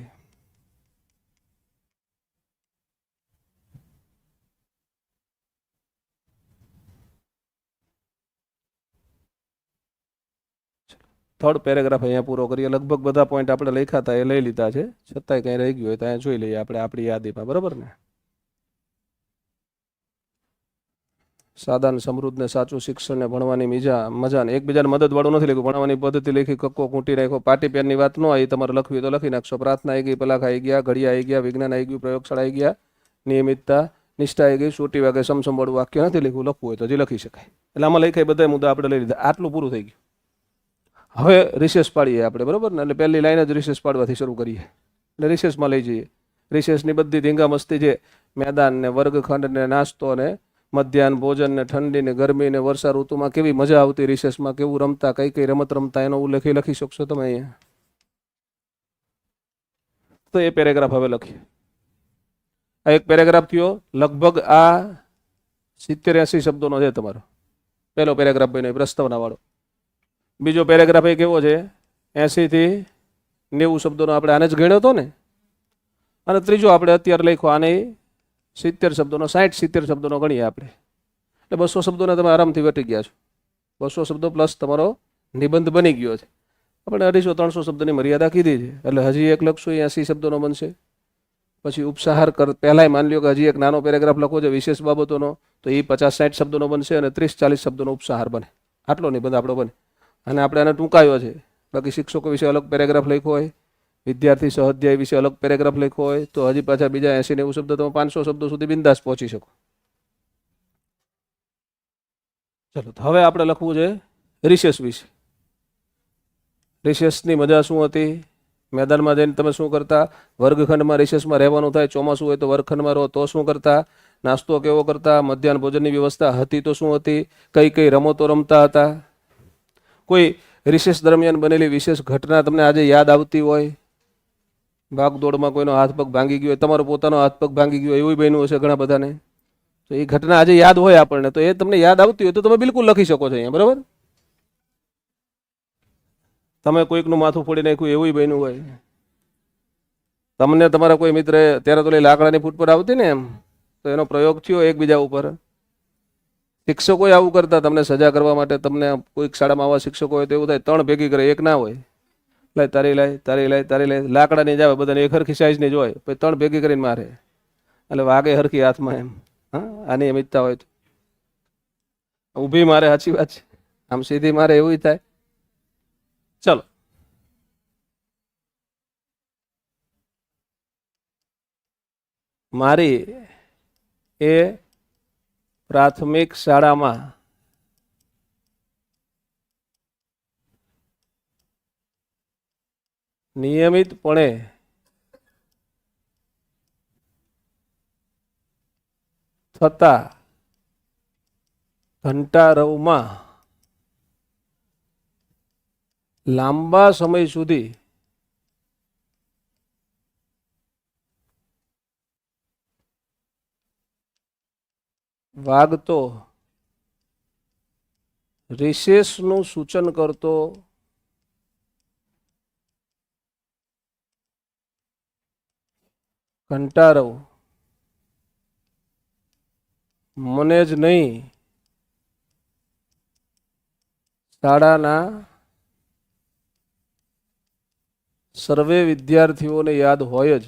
થર્ડ પેરેગ્રાફ અહીંયા પૂરો કરીએ. લગભગ બધા પોઈન્ટ આપણે લખ્યા હતા એ લઈ લીધા છે, છતાંય કંઈ રહી ગયું હોય તો અહીંયા જોઈ લઈએ આપણે આપણી યાદીમાં. બરાબર ને? સાદા ને સમૃદ્ધ ને સાચું શિક્ષણ ને ભણવાની મજા ને એકબીજાને મદદ વાળું નથી લખ્યું. ભણવાની પદ્ધતિ લખી, કક્કો કૂંટી નાખો. પાટી પેનની વાત ન આવી, તમારે લખવી તો લખી નાખશો. પ્રાર્થના આવી ગઈ, પલાખ આવી ગયા, ઘડિયા આવી ગયા, વિજ્ઞાન આવી ગયું, પ્રયોગશાળા આવી ગયા, નિયમિતતા, નિષ્ઠા આવી ગઈ, સોટી વાગે સમસમવાળું વાક્ય નથી લખ્યું. લખવું હોય તો હજી લખી શકાય. એટલે આમાં લખાય બધા મુદ્દા આપણે લઈ લીધા. આટલું પૂરું થઈ ગયું. હવે રિસેસ પાડીએ આપણે. બરાબર ને? એટલે પહેલી લાઈન જ રિસેસ પાડવાથી શરૂ કરીએ. એટલે રિસેસમાં લઈ જઈએ. રિસેસની બધી ધીંગા મસ્તી છે, મેદાન ને વર્ગખંડ ને નાસ્તો ને મધ્યાહન ભોજન ને ઠંડી ને ગરમી ને વર્ષા ઋતુમાં કેવી મજા આવતી, રિસેસમાં કેવું રમતા, કઈ કઈ રમત રમતા, એનો ઉલ્લેખ લખી શકશો તમે અહીંયા. તો એ પેરેગ્રાફ હવે લખીએ. આ એક પેરેગ્રાફ થયો. લગભગ આ 70-80 શબ્દોનો છે તમારો પહેલો પેરેગ્રાફ બન્યો પ્રસ્તાવના વાળો. બીજો પેરેગ્રાફ એ કેવો છે? 80 થી 90 શબ્દોનો. આપણે આને જ ગણ્યો હતો ને. અને ત્રીજો આપણે અત્યારે લખ્યો આને 70 શબ્દોનો, 60-70 શબ્દોનો ગણીએ આપણે. એટલે 200 શબ્દોને તમે આરામથી વટી ગયા છો. 200 શબ્દો પ્લસ તમારો નિબંધ બની ગયો છે. આપણે 250-300 શબ્દની મર્યાદા કીધી છે. એટલે હજી એક લખશું, 80 શબ્દોનો બનશે. પછી ઉપસાહાર પહેલાંય માની લ્યો કે હજી એક નાનો પેરેગ્રાફ લખો છે વિશેષ બાબતોનો, તો એ 50-60 શબ્દોનો બનશે અને 30-40 શબ્દોનો ઉપસાહાર બને. આટલો નિબંધ આપણો બને. અને આપણે આને ટૂંકાયો છે. બાકી શિક્ષકો વિશે અલગ પેરેગ્રાફ લખ્યો હોય, વિદ્યાર્થી સહઅધ્યાય વિશે અલગ પેરેગ્રાફ લખ્યો હોય, તો હજી પાછા બીજા 80-90 શબ્દ તમે 500 શબ્દો સુધી બિંદાસ પહોંચી શકો. ચલો, હવે આપણે લખવું છે રિસેસ વિશે. રિસેસની મજા શું હતી? મેદાનમાં જઈને તમે શું કરતા? વર્ગખંડમાં રિસેસમાં રહેવાનું થાય. ચોમાસું હોય તો વર્ગખંડમાં રહો તો શું કરતા? નાસ્તો કેવો કરતા? મધ્યાહન ભોજનની વ્યવસ્થા હતી તો શું હતી? કઈ કઈ રમતો રમતા હતા? કોઈ રિસેસ દરમિયાન બનેલી વિશેષ ઘટના તમને આજે યાદ આવતી હોય? ભાગદોડમાં કોઈનો હાથ પગ ભાંગી ગયો હોય, તમારો પોતાનો હાથ પગ ભાંગી ગયો હોય, એવું બન્યું હશે ઘણા બધાને. તો એ ઘટના આજે યાદ હોય આપણને, તો એ તમને યાદ આવતી હોય તો તમે બિલકુલ લખી શકો છો અહીંયા. બરાબર? તમે કોઈકનું માથું ફોડી નાખ્યું એવું બન્યું હોય, તમને તમારા કોઈ મિત્ર ત્યારે તો લાકડાની ફૂટ પર આવતી ને એમ, તો એનો પ્રયોગ થયો એકબીજા ઉપર. શિક્ષકો આવું કરતા તમને સજા કરવા માટે. તમને કોઈક શાળામાં આવા શિક્ષકો હોય તો એવું થાય 3 ભેગી કરે, એક ના હોય. લાય તારી લાય, તારી લાય, તારી લાય, લાકડાની જ આવે બધાને, એક હરખી સાઈઝની જ હોય, પછી 3 ભેગી કરીને મારે. એટલે વાગે હરખી હાથમાં એમ. હા, આની અમિતતા હોય તો ઊભી મારે. સાચી વાત છે. આમ સીધી મારે એવું થાય. ચલો, મારી એ પ્રાથમિક શાળામાં નિયમિતપણે થતા ઘંટારવમાં લાંબા સમય સુધી વાગતો રિસેસનું સૂચન કરતો ઘંટારવ મને જ નહીં શાળાના સર્વે વિદ્યાર્થીઓને યાદ હોય જ.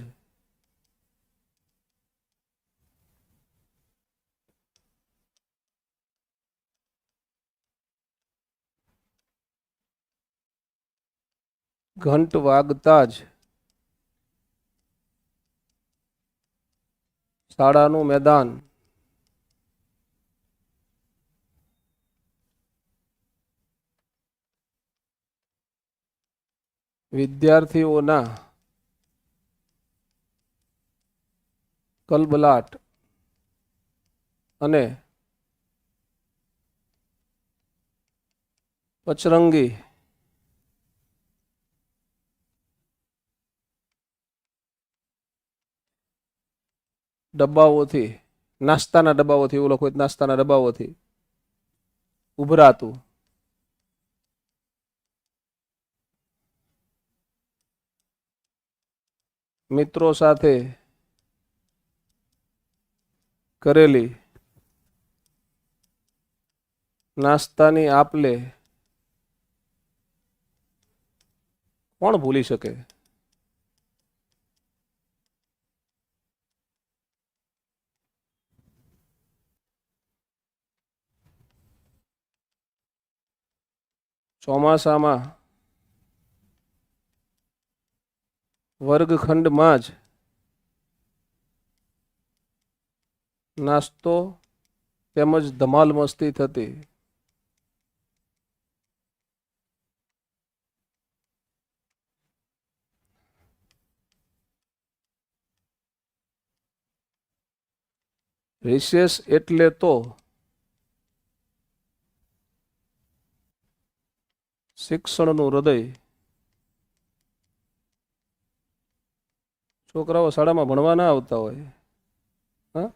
ઘંટ વાગતા જ શાળાનું મેદાન વિદ્યાર્થીઓના કલબલાટ અને પચરંગી ડબ્બાઓથી, નાસ્તાના ડબ્બાઓથી, એવું લખો નાસ્તાના ડબ્બાઓથી ઉભરાતું મિત્રો સાથે કરેલી નાસ્તાની આપલે કોણ ભૂલી શકે? ચોમાસામાં વર્ગખંડમાં જ નાસ્તો તેમજ ધમાલ મસ્તી થતી. રિસેસ એટલે તો શિક્ષણનું હૃદય. છોકરાઓ શાળામાં ભણવા ના આવતા હોય, હા,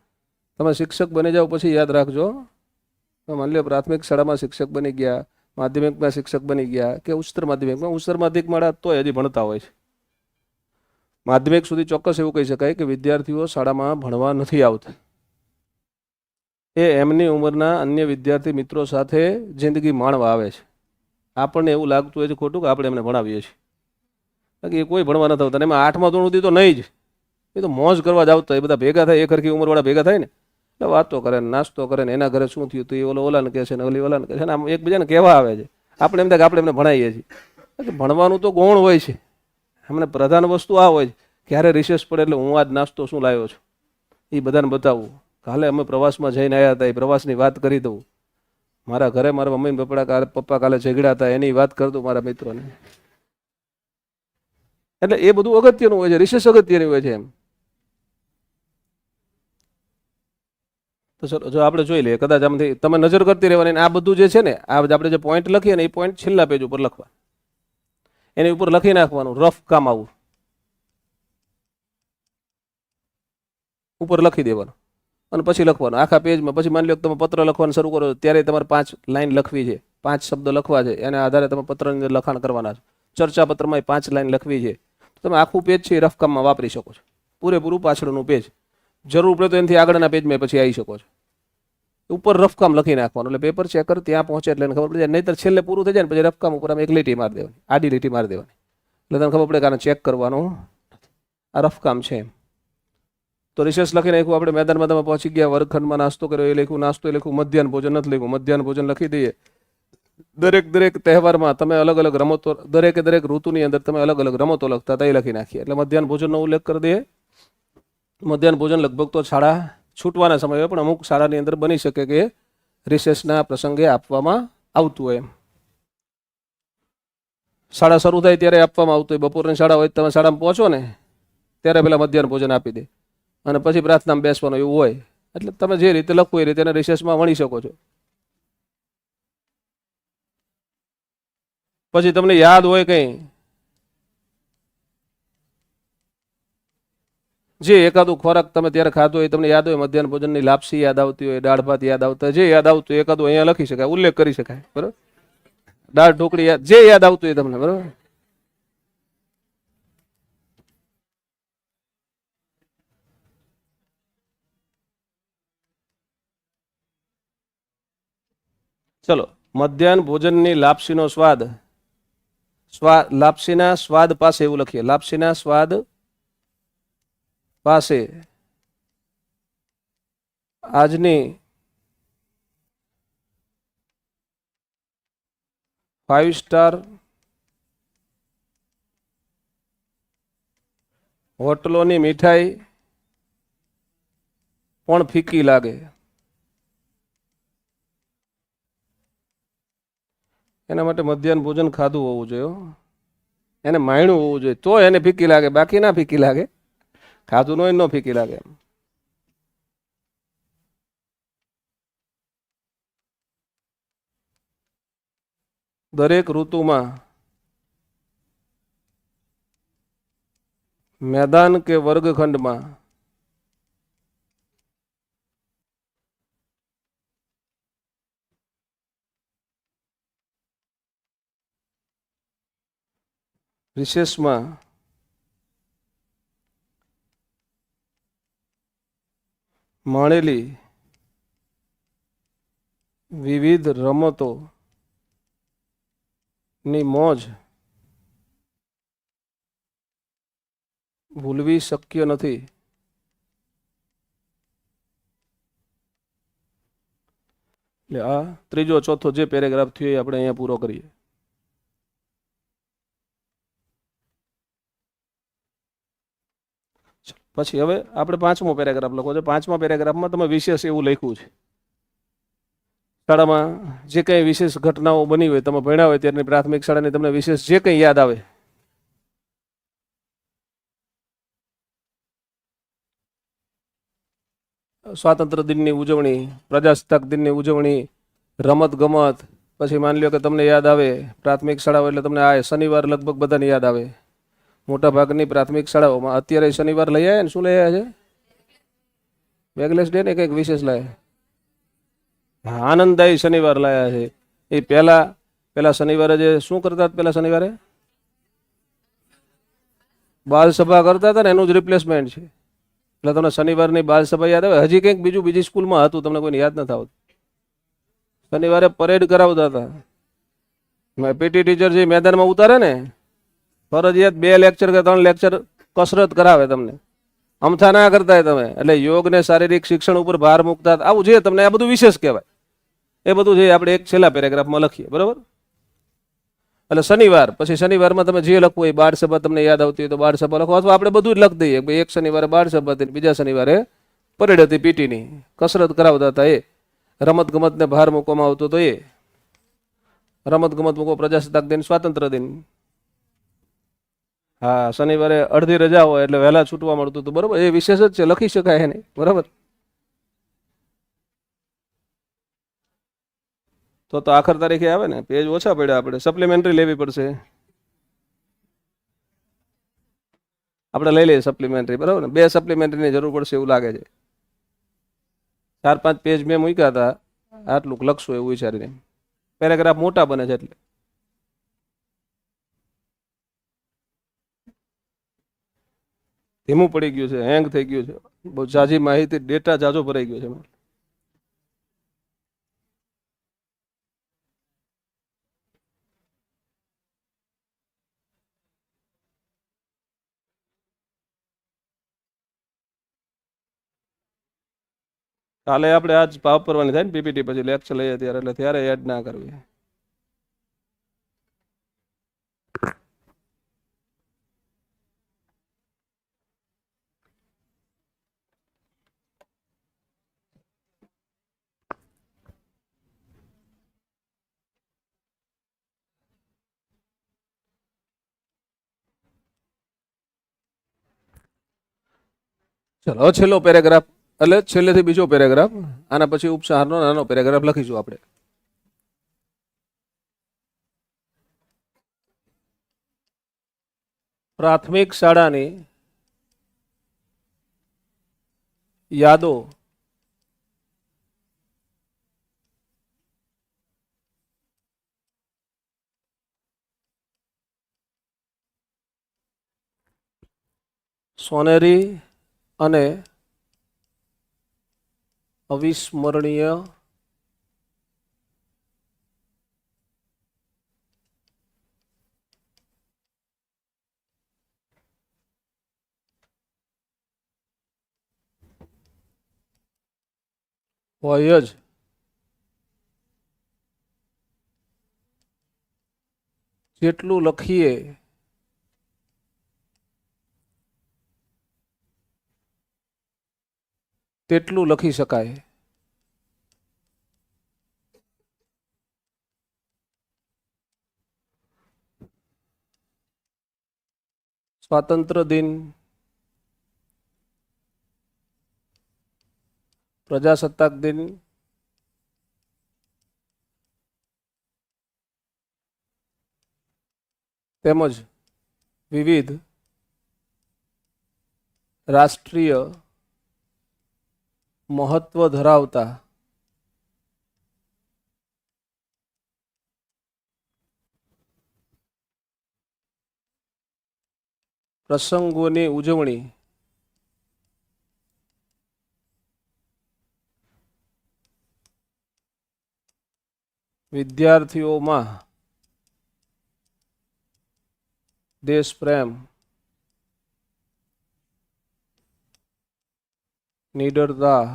તમે શિક્ષક બની જાઓ પછી યાદ રાખજો. માની લો પ્રાથમિક શાળામાં શિક્ષક બની ગયા, માધ્યમિકમાં શિક્ષક બની ગયા કે ઉચ્ચતર માધ્યમિક માળા તોય હજી ભણતા હોય છે. માધ્યમિક સુધી ચોક્કસ એવું કહી શકાય કે વિદ્યાર્થીઓ શાળામાં ભણવા નથી આવતા. એ એમની ઉંમરના અન્ય વિદ્યાર્થી મિત્રો સાથે જિંદગી માણવા આવે છે. આપણને એવું લાગતું હોય છે ખોટું કે આપણે એમને ભણાવીએ છીએ, બાકી એ કોઈ ભણવા નથી આવતા. એમાં 8મા ધોરણ સુધી તો નહીં જ, એ તો મોજ કરવા જ આવતા. એ બધા ભેગા થાય, એક હરખી ઉંમરવાળા ભેગા થાય ને એટલે વાતો કરે ને નાસ્તો કરે ને એના ઘરે શું થયું તો એ ઓલાને કહે છે ને ઓલી ઓલાને કહે છે ને, આમ એકબીજાને કહેવા આવે છે. આપણે એમ થાય કે આપણે એમને ભણાવીએ છીએ. ભણવાનું તો ગૌણ હોય છે, એમને પ્રધાન વસ્તુ આ હોય છે. ક્યારે રિસેસ પડે એટલે હું આજ નાસ્તો શું લાવ્યો છું એ બધાને બતાવવું. કાલે અમે પ્રવાસમાં જઈને આવ્યા હતા, એ પ્રવાસની વાત કરી દઉં. મારા ઘરે મારા મમ્મી પપ્પા કાલે ઝઘડ્યા હતા એની વાત કરતું મારા મિત્રોને. એટલે એ બધું અગત્યનું હોય છે, રિસેસ અગત્યની હોય છે. એમ તો જો આપણે જોઈ લઈએ, કદાચ આમથી તમે નજર કરતી રહેવાની. આ બધું જે છે ને, આ આપણે જે પોઈન્ટ લખીએ ને એ પોઈન્ટ છેલ્લા પેજ ઉપર લખવા, એની ઉપર લખી નાખવાનું. રફ કામ આવું ઉપર લખી દેવાનું અને પછી લખવાનું આખા પેજમાં. પછી માની લો તમે પત્ર લખવાનું શરૂ કરો ત્યારે તમારે 5 લાઈન લખવી છે, 5 શબ્દ લખવા છે. એના આધારે તમે પત્રની અંદર લખાણ કરવાના છો. ચર્ચા પત્રમાં 5 લાઈન લખવી છે. તમે આખું પેજ છે એ રફ કામમાં વાપરી શકો છો, પૂરેપૂરું પાછળનું પેજ. જરૂર પડે તો એનાથી આગળના પેજમાં પછી આવી શકો છો. ઉપર રફકામ લખી નાખવાનું, એટલે પેપર ચેકર ત્યાં પહોંચે એટલે ખબર પડી જાય. નહીંતર છેલ્લે પૂરું થઈ જાય ને પછી રફકામ ઉપર એક લીટી મારી દેવાની, આડી લીટી મારી દેવાની, એટલે તમને ખબર પડે કે આને ચેક કરવાનું આ રફકામ છે એમ. તો રિસેસ લખી નાખ્યું આપણે. મેદાનમાં તમે પહોંચી ગયા, વર્ગખંડમાં નાસ્તો કર્યો એ લખ્યું, નાસ્તો એ લખ્યું. મધ્યાહન ભોજન નથી લખ્યું, મધ્યાહન ભોજન લખી દઈએ. દરેક તહેવારમાં તમે અલગ અલગ રમતો, દરેક ઋતુની અંદર તમે અલગ અલગ રમતો લખતા હતા એ લખી નાખીએ, એટલે મધ્યાહન ભોજનનો ઉલ્લેખ કરી દઈએ. મધ્યાહન ભોજન લગભગ તો શાળા છૂટવાના સમય હોય, પણ અમુક શાળાની અંદર બની શકે કે રિસેસના પ્રસંગે આપવામાં આવતું હોય. શાળા શરૂ થાય ત્યારે આપવામાં આવતું હોય. બપોરની શાળા હોય તમે શાળામાં પહોંચો ને ત્યારે પેલા મધ્યાહન ભોજન આપી દે અને પછી પ્રાર્થનામાં બેસવાનું એવું હોય. એટલે તમે જે રીતે લખવું એ રીતે એને રિસેસમાં વણી શકો છો. પછી તમને યાદ હોય કંઈ જે એકાદું ખોરાક તમે ત્યારે ખાધો હોય તમને યાદ હોય, મધ્યાહન ભોજનની લાપસી યાદ આવતી હોય, દાળ ભાત યાદ આવતા હોય, જે યાદ આવતું હોય એકાદું અહીંયા લખી શકાય, ઉલ્લેખ કરી શકાય. બરાબર, દાળ ઢોકળી યાદ, જે યાદ આવતું હોય તમને. બરાબર, ચલો. મધ્યાહન ભોજનની લાપસીનો સ્વાદ, લાપસીના સ્વાદ પાસે એવું લખીએ. લાપસીના સ્વાદ પાસે આજની 5 સ્ટાર હોટલોની મીઠાઈ પણ ફીકી લાગે. એના માટે મધ્યાહન ભોજન ખાધું હોવું જોઈએ, એને માયણું હોવું જોઈએ, તો એને ફીકી લાગે, બાકી ના ફીકી લાગે. ખાધું ન હોય ન ફીકી લાગે. દરેક ઋતુમાં મેદાન કે વર્ગખંડમાં રિસેસમાં માણેલી વિવિધ રમતો ની મોજ ભૂલવી શક્ય નથી. એટલે આ ત્રીજો ચોથો જે પેરેગ્રાફ થયો એ આપણે અહીંયા પૂરો કરીએ. પછી હવે આપણે 5મો પેરેગ્રાફ લખો છો. 5મા પેરેગ્રાફમાં તમે વિશેષ એવું લખ્યું છે, શાળામાં જે કંઈ વિશેષ ઘટનાઓ બની હોય, તમે ભણ્યા હોય ત્યારની પ્રાથમિક શાળાની તમને વિશેષ જે કંઈ યાદ આવે, સ્વાતંત્ર્ય દિનની ઉજવણી, પ્રજાસત્તાક દિનની ઉજવણી, રમત ગમત. પછી માની લો કે તમને યાદ આવે પ્રાથમિક શાળાઓ એટલે તમને આ શનિવાર લગભગ બધાને યાદ આવે. મોટા ભાગની પ્રાથમિક શાળાઓમાં અત્યારે શનિવાર લઈ આવ્યા ને, શું લઈ આવ્યા છે? બેગલેસ ડે ને કંઈક વિશેષ લાયા, આનંદદાયી શનિવાર લાયા છે. એ પેલા શનિવારે જે શું કરતા હતા, પેલા શનિવારે બાલ સભા કરતા હતા ને, એનું જ રિપ્લેસમેન્ટ છે. એટલે તમને શનિવારની બાલ સભા યાદ આવે? હજી કંઈક બીજું બીજી સ્કૂલમાં હતું, તમને કોઈને યાદ નથી આવતું. શનિવારે પરેડ કરાવતા હતા. પીટી ટીચર જે મેદાનમાં ઉતારે ને, ફરજિયાત 2 લેક્ચર કે 3 લેક્ચર કસરત કરાવે તમને. અમથા ના કરતા તમે. એટલે યોગ ને શારીરિક શિક્ષણ ઉપર ભાર મૂકતા. આવું છે તમને, આ બધું વિશેષ કહેવાય. એ બધું છે આપણે એક છેલ્લા પેરેગ્રાફમાં લખીએ. બરાબર, એટલે શનિવાર, પછી શનિવારમાં તમે જે લખવું હોય, બાળ સભા તમને યાદ આવતી હોય તો બાળ સભા લખો, અથવા આપણે બધું જ લખી દઈએ. એક શનિવારે બાળ સભા હતી, બીજા શનિવારે પરેડ હતી પીટીની, કસરત કરાવતા હતા એ, રમત ગમતને ભાર મૂકવામાં આવતો તો એ, રમત ગમત મૂકો, પ્રજાસત્તાક દિન, સ્વાતંત્ર્ય દિન. હા, શનિવારે અડધી રજા હોય એટલે વહેલા છૂટવા મળતું હતું. બરોબર, એ વિશેષ જ છે, લખી શકાય નહીં. બરાબર, તો આખર તારીખે આવે ને, પેજ ઓછા પડ્યા, આપણે સપ્લિમેન્ટરી લેવી પડશે. આપણે લઈ લઈએ સપ્લિમેન્ટરી. બરાબર ને, 2 સપ્લિમેન્ટરીની જરૂર પડશે એવું લાગે છે. 4-5 પેજ મેં મૂક્યા હતા, આટલું લખશું એવું વિચારીને. પેરેગ્રાફ મોટા બને છે એટલે. ધીમું પડી ગયું છે, હેંગ થઈ ગયું છે, બહુ ઝાઝી માહિતી, ડેટા ઝાઝો ભરાઈ ગયો છે. કાલે આપણે આજ પાપ કરવાની થાય ને પીપીટી, પછી લેક્ચર લઈએ ત્યારે, એટલે ત્યારે એડ ના કરવી. ચલો હવે છેલ્લો પેરેગ્રાફ, એટલે છેલ્લેથી બીજો પેરેગ્રાફ, આના પછી ઉપસંહારનો નાનો પેરેગ્રાફ લખીશું આપણે. પ્રાથમિક શાળાની યાદો સોનેરી અને અવિસ્મરણીય હોય જ. જેટલું લખીએ તેટલું લખી શકાય. સ્વાતંત્ર્ય દિન, પ્રજાસત્તાક દિન, તેમજ વિવિધ રાષ્ટ્રીય મહત્વ ધરાવતા પ્રસંગોની ઉજવણી વિદ્યાર્થીઓમાં દેશપ્રેમ, નિડરતા,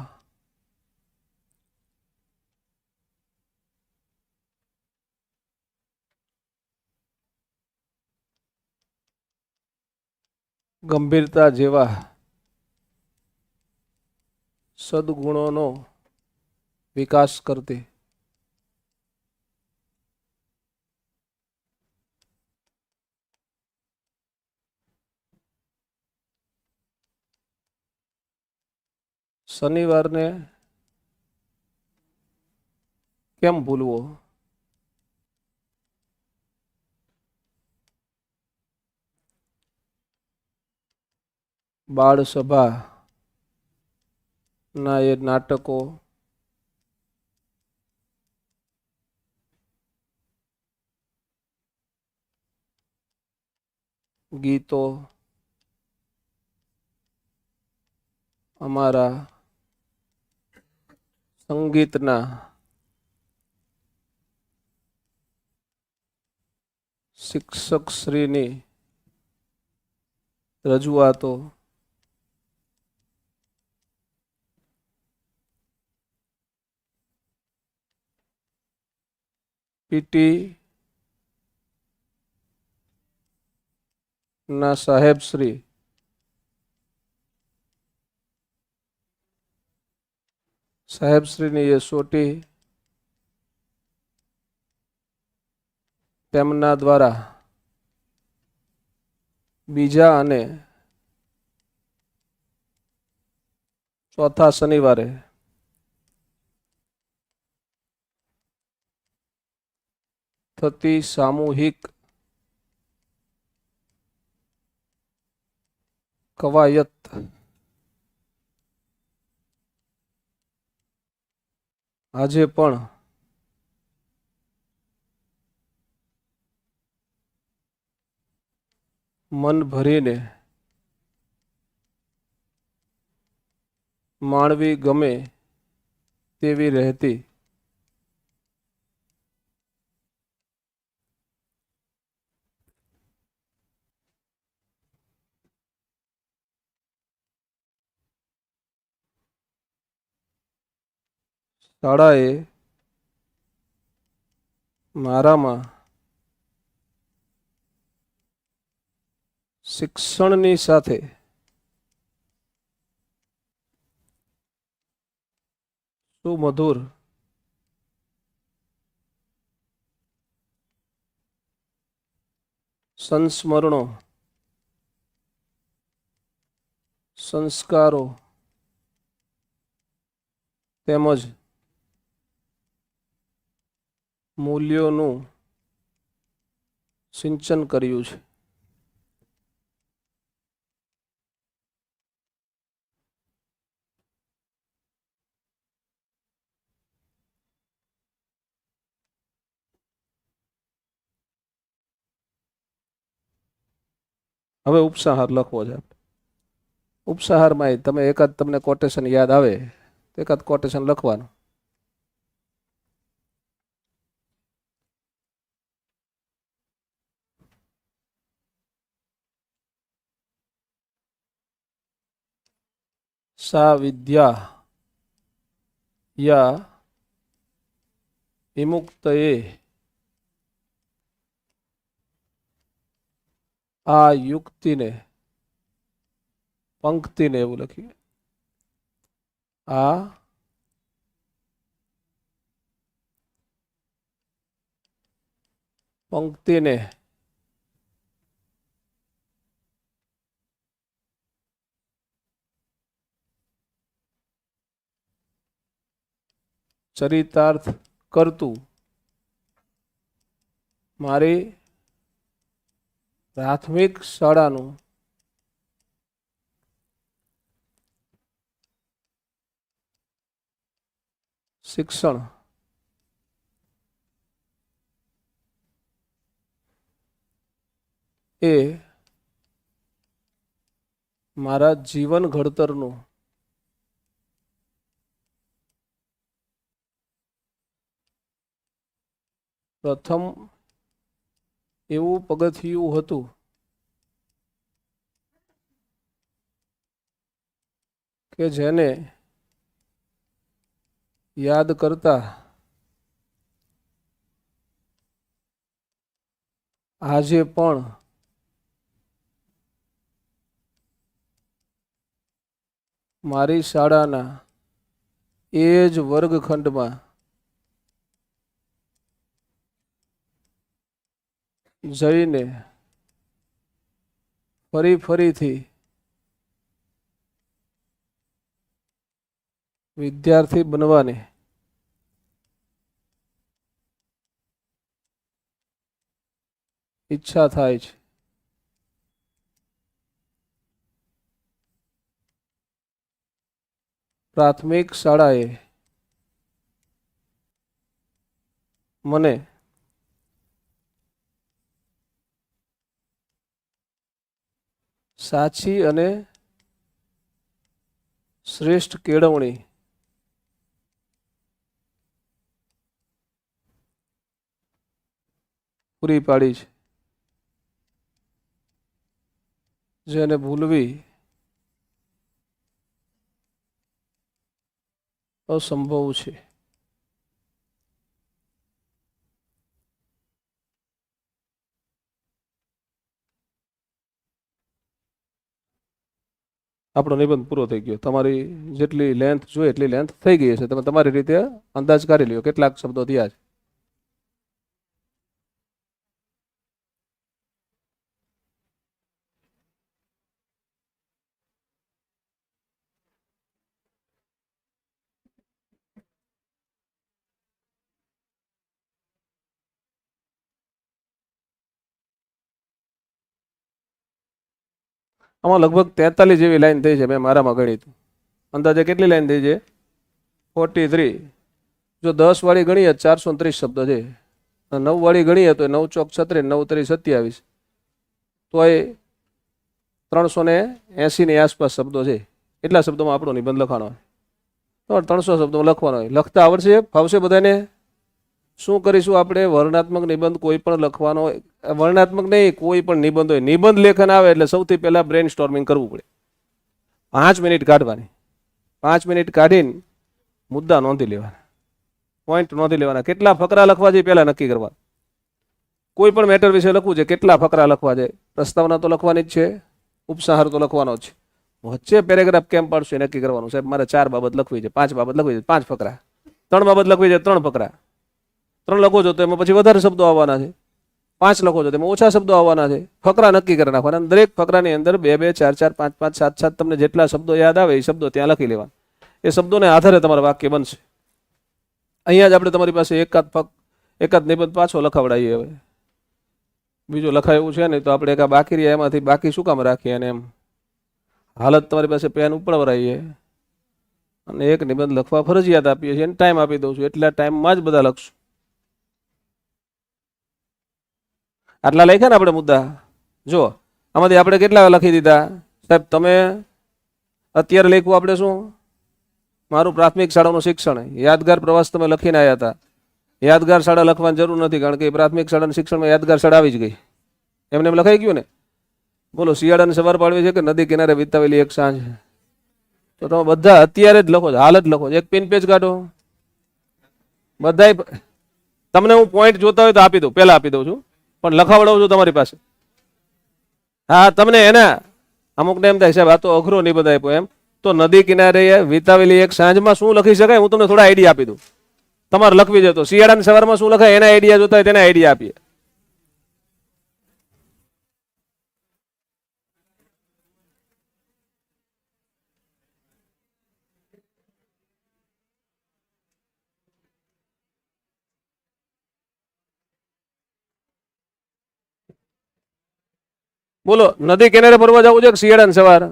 ગંભીરતા જેવા સદગુણોનો વિકાસ કરતી શનિવારને કેમ ભૂલવો? બાળ સભા ના એ નાટકો, ગીતો અમારા સંગીતના શિક્ષક શ્રીની રજૂઆતો, પીટી ના સાહેબ શ્રી સાહેબશ્રીની યશોટી તેમના દ્વારા બીજા અને ચોથા શનિવારે થતી સામૂહિક કવાયત આજે પણ મન ભરીને માણવી ગમે તેવી રહેતી શાળાએ મારામાં શિક્ષણની સાથે સુમધુર સંસ્મરણો સંસ્કારો તેમજ મૂલ્યોનું સિંચન કર્યું છે. હવે ઉપસંહાર લખવો છે. ઉપસંહારમાં તમે એકાદ તમને કોટેશન યાદ આવે તો એકાદ કોટેશન લખવાનું. सा विद्या या विमुक्तये आ युक्ति ने पंक्ति ने એવું લખીએ આ પંક્તિ ને ચરિતાર્થ કરતું મારી પ્રાથમિક શાળાનું શિક્ષણ એ મારા જીવન ઘડતરનું પ્રથમ એવું પગથિયું હતું કે જેને યાદ કરતા આજે પણ મારી શાળાના એ જ વર્ગખંડમાં જઈને ફરીથી વિદ્યાર્થી બનવાની ઈચ્છા થાય છે. પ્રાથમિક શાળાએ મને સાચી અને શ્રેષ્ઠ કેળવણી પૂરી પાડી છે, જેને ભૂલવી અસંભવ છે. આપણો નિબંધ પૂરો થઈ ગયો. તમારી જેટલી લેન્થ જોઈએ એટલી લેન્થ થઈ ગઈ છે. તમે તમારી રીતે અંદાજ કરી લ્યો કેટલાક શબ્દો થયા છે. આમાં લગભગ 43 જેવી લાઈન થઈ છે. મેં મારામાં ગણી હતું. અંદાજે કેટલી લાઈન થઈ છે? 43. જો 10 વાળી ગણીએ 430 શબ્દો છે. 9 વાળી ગણીએ તો 9 ચોક 36, 9 તરી 27, તો એ 380 ની આસપાસ શબ્દો છે. એટલા શબ્દોમાં આપણો નિબંધ લખવાનો હોય. તો 300 શબ્દોમાં લખવાનો હોય. લખતા આવડશે? ફાવશે બધાને? શું કરીશું આપણે? વર્ણનાત્મક નિબંધ કોઈ પણ લખવાનો હોય, વર્ણનાત્મક નહીં, કોઈ પણ નિબંધ હોય, નિબંધ લેખન આવે એટલે સૌથી પહેલા બ્રેન સ્ટોર્મિંગ કરવું પડે. 5 મિનિટ કાઢવાની. 5 મિનિટ કાઢીને મુદ્દા નોંધી લેવાના, પોઈન્ટ નોંધી લેવાના. કેટલા ફકરા લખવા છે પહેલા નક્કી કરવા. કોઈ પણ મેટર વિશે લખવું છે, કેટલા ફકરા લખવા છે. પ્રસ્તાવના તો લખવાની જ છે, ઉપસંહાર તો લખવાનો જ છે. વચ્ચે પેરેગ્રાફ કેમ પાડશું એ નક્કી કરવાનું. સાહેબ મારે 4 બાબત લખવી છે, 5 બાબત લખવી છે, 5 ફકરા. 3 બાબત લખવી છે, 3 ફકરા. 3 લખો છો તો એમાં પછી વધારે શબ્દો આવવાના છે. 5 લખો છો તેમાં ઓછા શબ્દો આવવાના છે. ફકરા નક્કી કરી નાખવાના અને દરેક ફકરાની અંદર 2 2 4 4 5 5 7 7 તમને જેટલા શબ્દો યાદ આવે એ શબ્દો ત્યાં લખી લેવાના. એ શબ્દોને આધારે તમારા વાક્ય બનશે. અહીંયા જ આપણે તમારી પાસે એકાદ નિબંધ પાછો લખાવડાવીએ. હવે બીજું લખાય એવું છે ને તો આપણે એક બાકી રહ્યા એમાંથી બાકી શું કામ રાખીએ અને એમ હાલત તમારી પાસે પેન ઉપડવરાવીએ અને એક નિબંધ લખવા ફરજિયાત આપીએ છીએ અને ટાઈમ આપી દઉં છું. એટલા ટાઈમમાં જ બધા લખશું. આટલા લખ્યા ને આપણે મુદ્દા. જો આમાંથી આપણે કેટલા લખી દીધા સાહેબ? તમે અત્યારે લખ્યું આપણે શું? મારું પ્રાથમિક શાળાનું શિક્ષણ. યાદગાર પ્રવાસ તમે લખીને આવ્યા હતા. યાદગાર શાળા લખવાની જરૂર નથી કારણ કે પ્રાથમિક શાળાના શિક્ષણમાં યાદગાર શાળા આવી જ ગઈ. એમને એમ લખાઈ ગયું ને. બોલો શિયાળાની સવાર પાડવી છે કે નદી કિનારે વિતાવેલી એક સાંજ? તો તમે બધા અત્યારે જ લખો છો, હાલ જ લખો છો. એક પિન પેજ કાઢો બધા. તમને હું પોઈન્ટ જોતા હોય તો આપી દઉં, પહેલા આપી દઉં છું પણ લખાવડાવું છું તમારી પાસે. હા તમને એના અમુકને એમ થાય સાહેબ આ તો અઘરો નિબંધ આપ્યો એમ. તો નદી કિનારે વિતાવેલી એક સાંજમાં શું લખી શકાય હું તમને થોડા આઈડિયા આપી દઉં. તમારે લખવી જતો શિયાળાની સવારમાં શું લખાય એના આઈડિયા જોતા હોય તેના આઈડિયા આપીએ. બોલો નદી કિનારે ફરવા જવું છે કે શિયાળાની સવાર?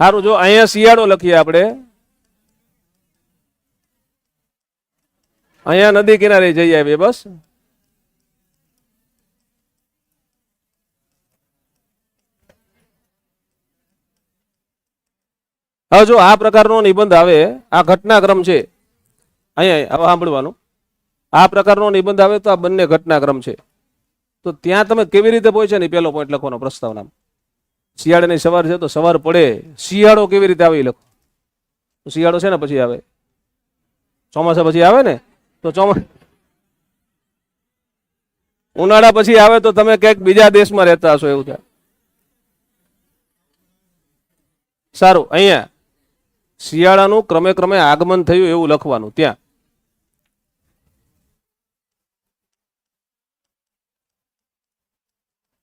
સારું જો અહીંયા શિયાળો લખીએ આપણે. અહીંયા નદી કિનારે જઈ આવીએ બસ. હવે જો આ પ્રકારનો નિબંધ આવે, આ ઘટનાક્રમ છે. અહીંયા હવે સાંભળવાનું. આ પ્રકારનો નિબંધ આવે તો આ બંને ઘટનાક્રમ છે. તો ત્યાં તમે કેવી રીતે પહોંચે ને પહેલો પોઈન્ટ લખવાનો પ્રસ્તાવના. શિયાળાની સવાર છે તો સવાર પડે. શિયાળો કેવી રીતે આવે લખો. શિયાળો છે ને પછી આવે ચોમાસા પછી આવે ને તો ઉનાળા પછી આવે તો તમે ક્યાંક બીજા દેશમાં રહેતા હશો એવું થાય. સારું અહીંયા શિયાળાનું ક્રમે ક્રમે આગમન થયું એવું લખવાનું. ત્યાં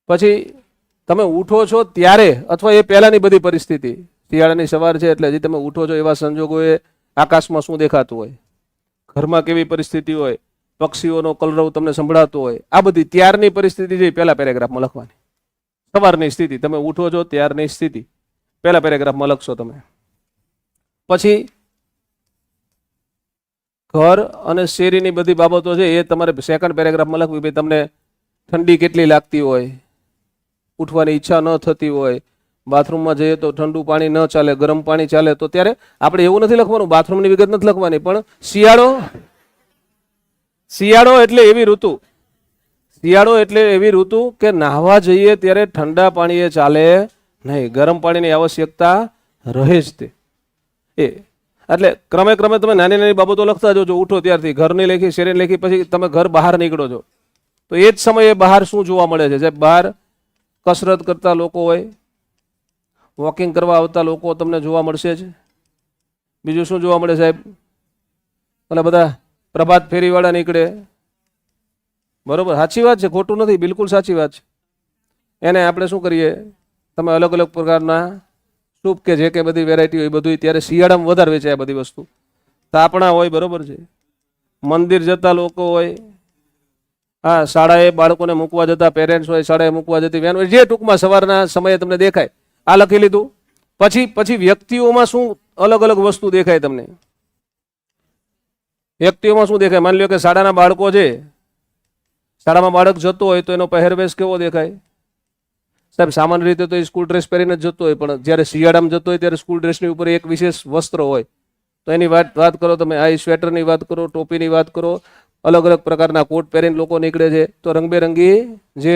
પછી તમે ઉઠો છો ત્યારે અથવા એ પહેલાની બધી પરિસ્થિતિ. શિયાળાની સવાર છે એટલે હજી તમે ઉઠો છો એવા સંજોગોએ આકાશમાં શું દેખાતું હોય, ઘરમાં કેવી પરિસ્થિતિ હોય, પક્ષીઓનો કલરવ તમને સંભળાતો હોય, આ બધી ત્યારની પરિસ્થિતિ જે પહેલા પેરેગ્રાફમાં લખવાની. સવારની સ્થિતિ તમે ઉઠો છો ત્યારની સ્થિતિ પહેલા પેરેગ્રાફમાં લખશો તમે. પછી ઘર અને શેરીની બધી બાબતો છે એ તમારે સેકન્ડ પેરેગ્રાફમાં લખવી. ભાઈ તમને ઠંડી કેટલી લાગતી હોય, ઉઠવાની ઈચ્છા ન થતી હોય, બાથરૂમમાં જઈએ તો ઠંડુ પાણી ન ચાલે, ગરમ પાણી ચાલે, તો ત્યારે આપણે એવું નથી લખવાનું, બાથરૂમની વિગત નથી લખવાની, પણ શિયાળો એટલે એવી ઋતુ, શિયાળો એટલે એવી ઋતુ કે નાહવા જઈએ ત્યારે ઠંડા પાણીએ ચાલે નહીં, ગરમ પાણીની આવશ્યકતા રહે જ તે. એટલે ક્રમે ક્રમે તમે નાની નાની બાબતો લખતા જજો. ઉઠો ત્યારથી ઘરની લેખી, શેરીની લેખી, પછી તમે ઘર બહાર નીકળો છો તો એ જ સમયે બહાર શું જોવા મળે છે? સાહેબ બહાર કસરત કરતા લોકો હોય, વોકિંગ કરવા આવતા લોકો તમને જોવા મળશે જ. બીજું શું જોવા મળે સાહેબ? અને બધા પ્રભાત ફેરીવાળા નીકળે. બરોબર, સાચી વાત છે, ખોટું નથી, બિલકુલ સાચી વાત છે. એને આપણે શું કરીએ, તમે અલગ અલગ પ્રકારના સૂપ કે જે કે બધી વેરાયટી હોય બધું ત્યારે શિયાળામાં વધારે વેચાય બધી વસ્તુ. તાપણા હોય, બરોબર છે, મંદિર જતા લોકો હોય, હા શાળાએ બાળકોને મૂકવા જતા પેરેન્ટ્સ હોય, શાળાએ મૂકવા જતી વેન હોય, જે ટૂંકમાં સવારના સમયે તમને દેખાય. આ લખી લીધું. પછી વ્યક્તિઓમાં શું અલગ અલગ વસ્તુ દેખાય તમને? વ્યક્તિઓમાં શું દેખાય? માની લો કે શાળાના બાળકો છે, શાળામાં બાળક જતો હોય તો એનો પહેરવેશ કેવો દેખાય? સાહેબ સામાન્ય રીતે તો એ સ્કૂલ ડ્રેસ પહેરીને જ જતો હોય, પણ જ્યારે શિયાળામાં જતો હોય ત્યારે સ્કૂલ ડ્રેસની ઉપર એક વિશેષ વસ્ત્ર હોય. તો એની વાત કરો તમે. આ સ્વેટરની વાત કરો, ટોપીની વાત કરો, અલગ અલગ પ્રકારના કોટ પહેરીને લોકો નીકળે છે. તો રંગબેરંગી જે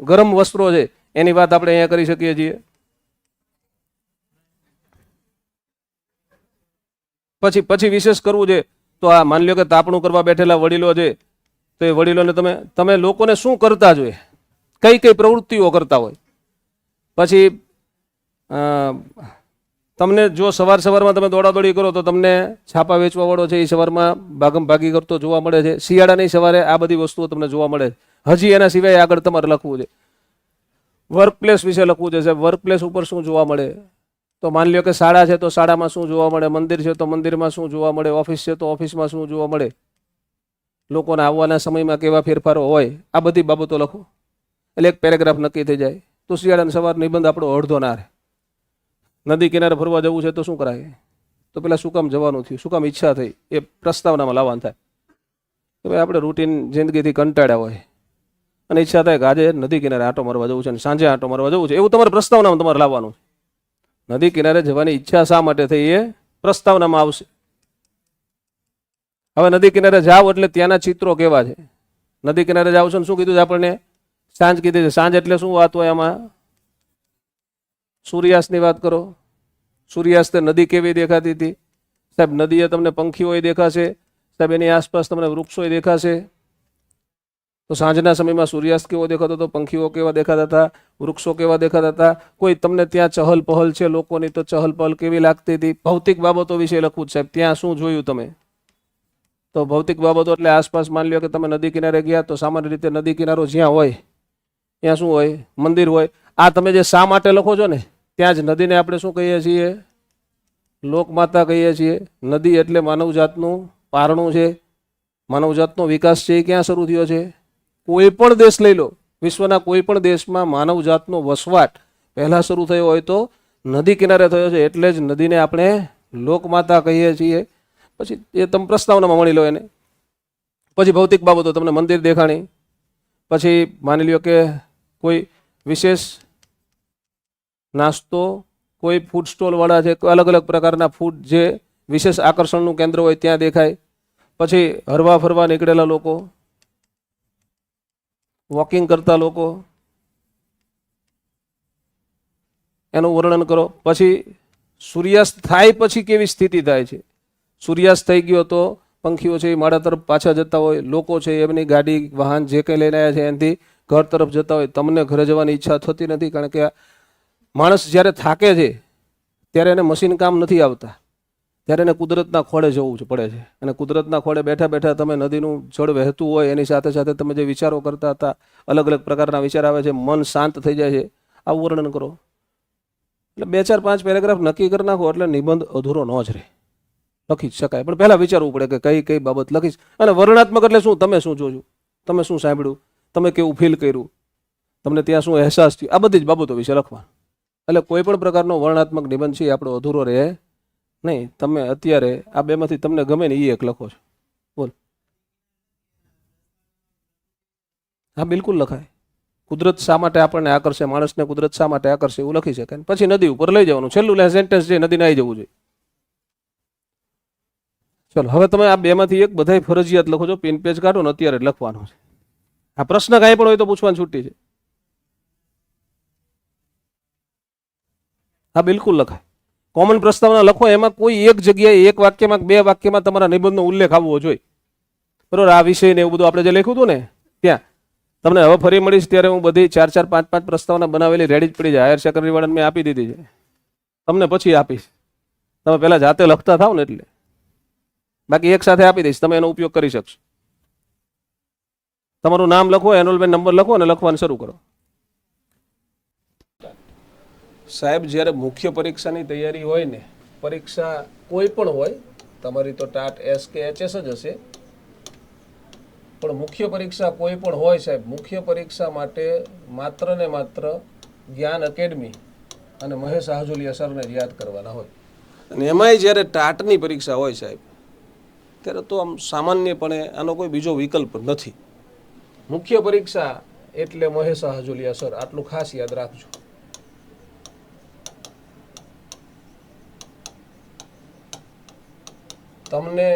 ગરમ વસ્ત્રો છે એની વાત આપણે અહીંયા કરી શકીએ છીએ. પછી વિશેષ કરવું છે તો આ માની લો કે તાપણું કરવા બેઠેલા વડીલો છે તો એ વડીલોને તમે લોકોને શું કરતા જોઈએ, કઈ કઈ પ્રવૃત્તિઓ કરતા હોય. પછી તમને જો સવારમાં તમે દોડાદોડી કરો તો તમને છાપા વેચવાવાળો છે એ સવારમાં ભાગી કરતો જોવા મળે છે. શિયાળાની સવારે આ બધી વસ્તુઓ તમને જોવા મળે છે. હજી એના સિવાય આગળ તમારે લખવું છે. વર્ક પ્લેસ વિશે લખવું છે. સાહેબ વર્ક પ્લેસ ઉપર શું જોવા મળે? તો માની લો કે શાળા છે તો શાળામાં શું જોવા મળે, મંદિર છે તો મંદિરમાં શું જોવા મળે, ઓફિસ છે તો ઓફિસમાં શું જોવા મળે, લોકોના આવવાના સમયમાં કેવા ફેરફારો હોય, આ બધી બાબતો લખો એટલે એક પેરેગ્રાફ નક્કી થઈ જાય. તો શિયાળાની સવાર નિબંધ આપણો અડધો ના રહે. નદી કિનારે ફરવા જવું છે તો શું કરાય? તો પેલા શું કામ જવાનું થયું, શું કામ ઈચ્છા થઈ, એ પ્રસ્તાવનામાં લાવવાનું થાય. તો ભાઈ આપણે રૂટીન જિંદગીથી કંટાળ્યા હોય અને ઈચ્છા થાય કે આજે નદી કિનારે આંટો મારવા જવું છે અને સાંજે આંટો મારવા જવું છે, એવું તમારે પ્રસ્તાવનામાં તમારે લાવવાનું છે. નદી કિનારે જવાની ઈચ્છા શા માટે થઈ એ પ્રસ્તાવનામાં આવશે. હવે નદી કિનારે જાઓ એટલે ત્યાંના ચિત્રો કેવા છે. નદી કિનારે જાઓ છો ને શું કીધું છે આપણને? સાંજ કીધી છે. સાંજ એટલે શું વાત હોય આમાં? સૂર્યાસ્તની વાત કરો. સૂર્યાસ્તે નદી કેવી દેખાતી હતી? સાહેબ નદીએ તમને પંખીઓ દેખાશે, સાહેબ એની આસપાસ તમને વૃક્ષો દેખાશે. તો સાંજના સમયમાં સૂર્યાસ્ત કેવો દેખાતો હતો, પંખીઓ કેવા દેખાતા હતા, વૃક્ષો કેવા દેખાતા હતા, કોઈ તમને ત્યાં ચહલ પહલ છે લોકોની તો ચહલ પહલ કેવી લાગતી હતી. ભૌતિક બાબતો વિશે લખવું જ સાહેબ. ત્યાં શું જોયું તમે? તો ભૌતિક બાબતો એટલે આસપાસ માની લો કે તમે નદી કિનારે ગયા તો સામાન્ય રીતે નદી કિનારો જ્યાં હોય ત્યાં શું હોય? મંદિર હોય. આ તમે જે શા માટે લખો છો ને ત્યાં જ નદીને આપણે શું કહીએ છીએ? લોકમાતા કહીએ છીએ. નદી એટલે માનવજાતનું પારણું છે, માનવજાતનો વિકાસ છે એ ક્યાં શરૂ થયો છે? કોઈ પણ દેશ લઈ લો, વિશ્વના કોઈ પણ દેશમાં માનવજાતનો વસવાટ પહેલા શરૂ થયો હોય તો નદી કિનારે થયો છે. એટલે જ નદીને આપણે લોકમાતા કહીએ છીએ. પછી એ તમે પ્રસ્તાવનામાં મળી લો એને. પછી ભૌતિક બાબતો તમને મંદિર દેખાણી, પછી માની લ્યો કે કોઈ વિશેષ નાસ્તો, કોઈ ફૂડ સ્ટોલ વાળા છે, અલગ અલગ પ્રકારના ફૂડ જે વિશેષ આકર્ષણનું કેન્દ્ર હોય ત્યાં દેખાય. પછી હરવા ફરવા નીકળેલા લોકો, વોકિંગ કરતા લોકો, એનું વર્ણન કરો. પછી સૂર્યાસ્ત થાય પછી કેવી સ્થિતિ થાય છે? સૂર્યાસ્ત થઈ ગયો તો પંખીઓ છે એ માળા તરફ પાછા જતા હોય, લોકો છે એમની ગાડી વાહન જે કંઈ લઈને આવ્યા છે એનાથી ઘર તરફ જતા હોય. તમને ઘરે જવાની ઈચ્છા થતી નથી, કારણ કે માણસ જ્યારે થાકે છે ત્યારે એને મશીન કામ નથી આવતા, ત્યારે એને કુદરતના ખોળે જવું પડે છે. અને કુદરતના ખોળે બેઠા બેઠા તમે નદીનું જળ વહેતું હોય એની સાથે સાથે તમે જે વિચારો કરતા હતા, અલગ અલગ પ્રકારના વિચાર આવે છે, મન શાંત થઈ જાય છે, આવું વર્ણન કરો. એટલે 2 4 5 પેરેગ્રાફ નક્કી કરી નાખો એટલે નિબંધ અધૂરો ન જ રહે. લખી જ શકાય, પણ પહેલાં વિચારવું પડે કે કઈ કઈ બાબત લખીશ. અને વર્ણનાત્મક એટલે શું? તમે શું જોયું, તમે શું સાંભળ્યું, તમે કેવું ફીલ કર્યું, તમને ત્યાં શું અહેસાસ થયો, આ બધી જ બાબતો વિશે લખવા. એટલે કોઈ પણ પ્રકારનો વર્ણનાત્મક નિબંધ છે આપણો અધૂરો રહે નહીં. તમે અત્યારે આ બેમાંથી તમને ગમે ને એ એક લખો છો. બોલ. હા બિલકુલ લખાય. કુદરત શા માટે આપણને આકર્ષે, માણસને કુદરત શા માટે આકર્ષે એવું લખી શકાય. પછી નદી ઉપર લઈ જવાનું, છેલ્લું સેન્ટેન્સ છે નદીને આવી જવું જોઈએ. ચલો હવે તમે આ બેમાંથી એક બધાય ફરજિયાત લખો છો. પેન પેજ કાઢો ને અત્યારે જ લખવાનો છે. આ પ્રશ્ન કાંઈ પણ હોય તો પૂછવાની છૂટી છે. હા બિલકુલ લખાય. કોમન પ્રસ્તાવના લખો, એમાં કોઈ એક જગ્યાએ 1 વાક્યમાં 2 વાક્યમાં તમારા નિબંધનો ઉલ્લેખ આવવો જોઈએ. બરોબર. આ વિષય ને એવું બધું આપણે જે લખ્યું હતું ને ત્યાં તમને હવે ફરી મળીશ ત્યારે હું બધી 4 4 5 5 પ્રસ્તાવના બનાવેલી રેડી જ પડી જાય. હાયર સેકન્ડરી વાળાને મેં આપી દીધી છે, તમને પછી આપીશ. તમે પહેલા જાતે લખતા થાવ ને એટલે, બાકી એક સાથે આપી દઈશ, તમે એનો ઉપયોગ કરી શકશો. તમારું નામ લખો, એનરોલમેન્ટ નંબર લખો અને લખવાનું શરૂ કરો. સાહેબ જ્યારે મુખ્ય પરીક્ષાની તૈયારી હોય ને, પરીક્ષા કોઈ પણ હોય, તમારી તો ટાટ એસ કે એચએસ જ હશે, પણ મુખ્ય પરીક્ષા કોઈ પણ હોય સાહેબ, મુખ્ય પરીક્ષા માટે માત્ર ને માત્ર જ્ઞાન એકેડમી અને મહેશ હાજુલિયા સરને જ યાદ કરવાના હોય. અને એમાંય જ્યારે ટાટની પરીક્ષા હોય સાહેબ, ત્યારે તો આમ સામાન્યપણે આનો કોઈ બીજો વિકલ્પ નથી. મુખ્ય પરીક્ષા એટલે મહેશ હાજુલિયા સર, આટલું ખાસ યાદ રાખજો. તમને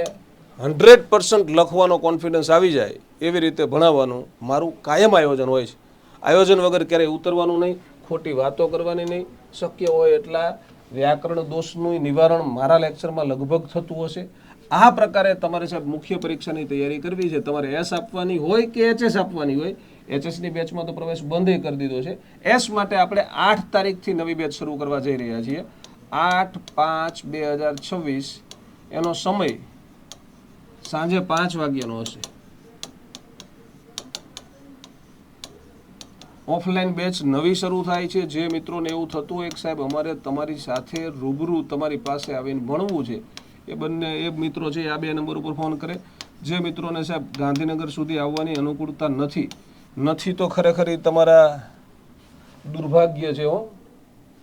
100% લખવાનો કોન્ફિડન્સ આવી જાય એવી રીતે ભણાવવાનું મારું કાયમ આયોજન હોય છે. આયોજન વગર ક્યારેય ઉતરવાનું નહીં, ખોટી વાતો કરવાની નહીં. શક્ય હોય એટલા વ્યાકરણ દોષનું નિવારણ મારા લેક્ચરમાં લગભગ થતું હશે. આ પ્રકારે તમારે સાહેબ મુખ્ય પરીક્ષાની તૈયારી કરવી છે. તમારે એસ આપવાની હોય કે એચએસ આપવાની હોય, એચએસની બેચમાં તો પ્રવેશ બંધ કરી દીધો છે. એસ માટે આપણે 8 તારીખથી નવી બેચ શરૂ કરવા જઈ રહ્યા છીએ. 8/5/2026 એનો સમય સાંજે 5 વાગ્યાનો હશે. ઓફલાઈન બેચ નવી શરૂ થાય છે. જે મિત્રોને એવું થતું હોય કે સાહેબ અમારે તમારી સાથે રૂબરૂ તમારી પાસે આવીને ભણવું છે, એ મિત્રો છે આ 2 નંબર ઉપર ફોન કરે. જે મિત્રોને સાહેબ ગાંધીનગર સુધી આવવાની અનુકૂળતા નથી તો ખરેખર એ તમારા દુર્ભાગ્ય છે હો.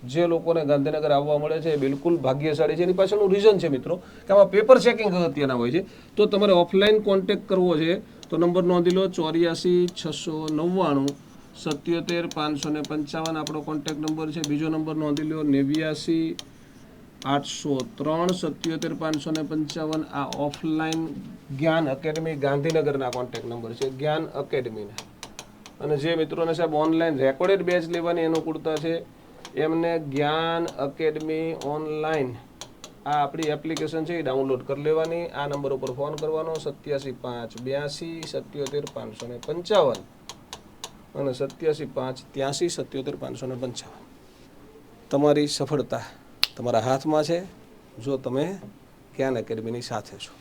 જે લોકોને ગાંધીનગર આવવા મળે છે એ બિલકુલ ભાગ્યશાળી છે. એની પાછળનું રીઝન છે મિત્રો કે આમાં પેપર ચેકિંગ અગત્યના હોય છે. તો તમારે ઓફલાઈન કોન્ટેક્ટ કરવો છે તો નંબર નોંધી લો 84 699 77 555 આપણો કોન્ટેક્ટ નંબર છે. બીજો નંબર નોંધી લો 89 803 77 555. આ ઓફલાઈન જ્ઞાન એકેડમી ગાંધીનગરના કોન્ટેક્ટ નંબર છે, જ્ઞાન એકેડમીના. અને જે મિત્રોને સાહેબ ઓનલાઈન રેકોર્ડેડ બેચ લેવાની અનુકૂળતા છે એમને જ્ઞાન એકેડમી ઓનલાઈન આ આપણી એપ્લિકેશન છે એ ડાઉનલોડ કરી લેવાની. આ નંબર ઉપર ફોન કરવાનો 87 582 77 555 અને 87 583 77 555. તમારી સફળતા તમારા હાથમાં છે જો તમે જ્ઞાન એકેડમીની સાથે છો.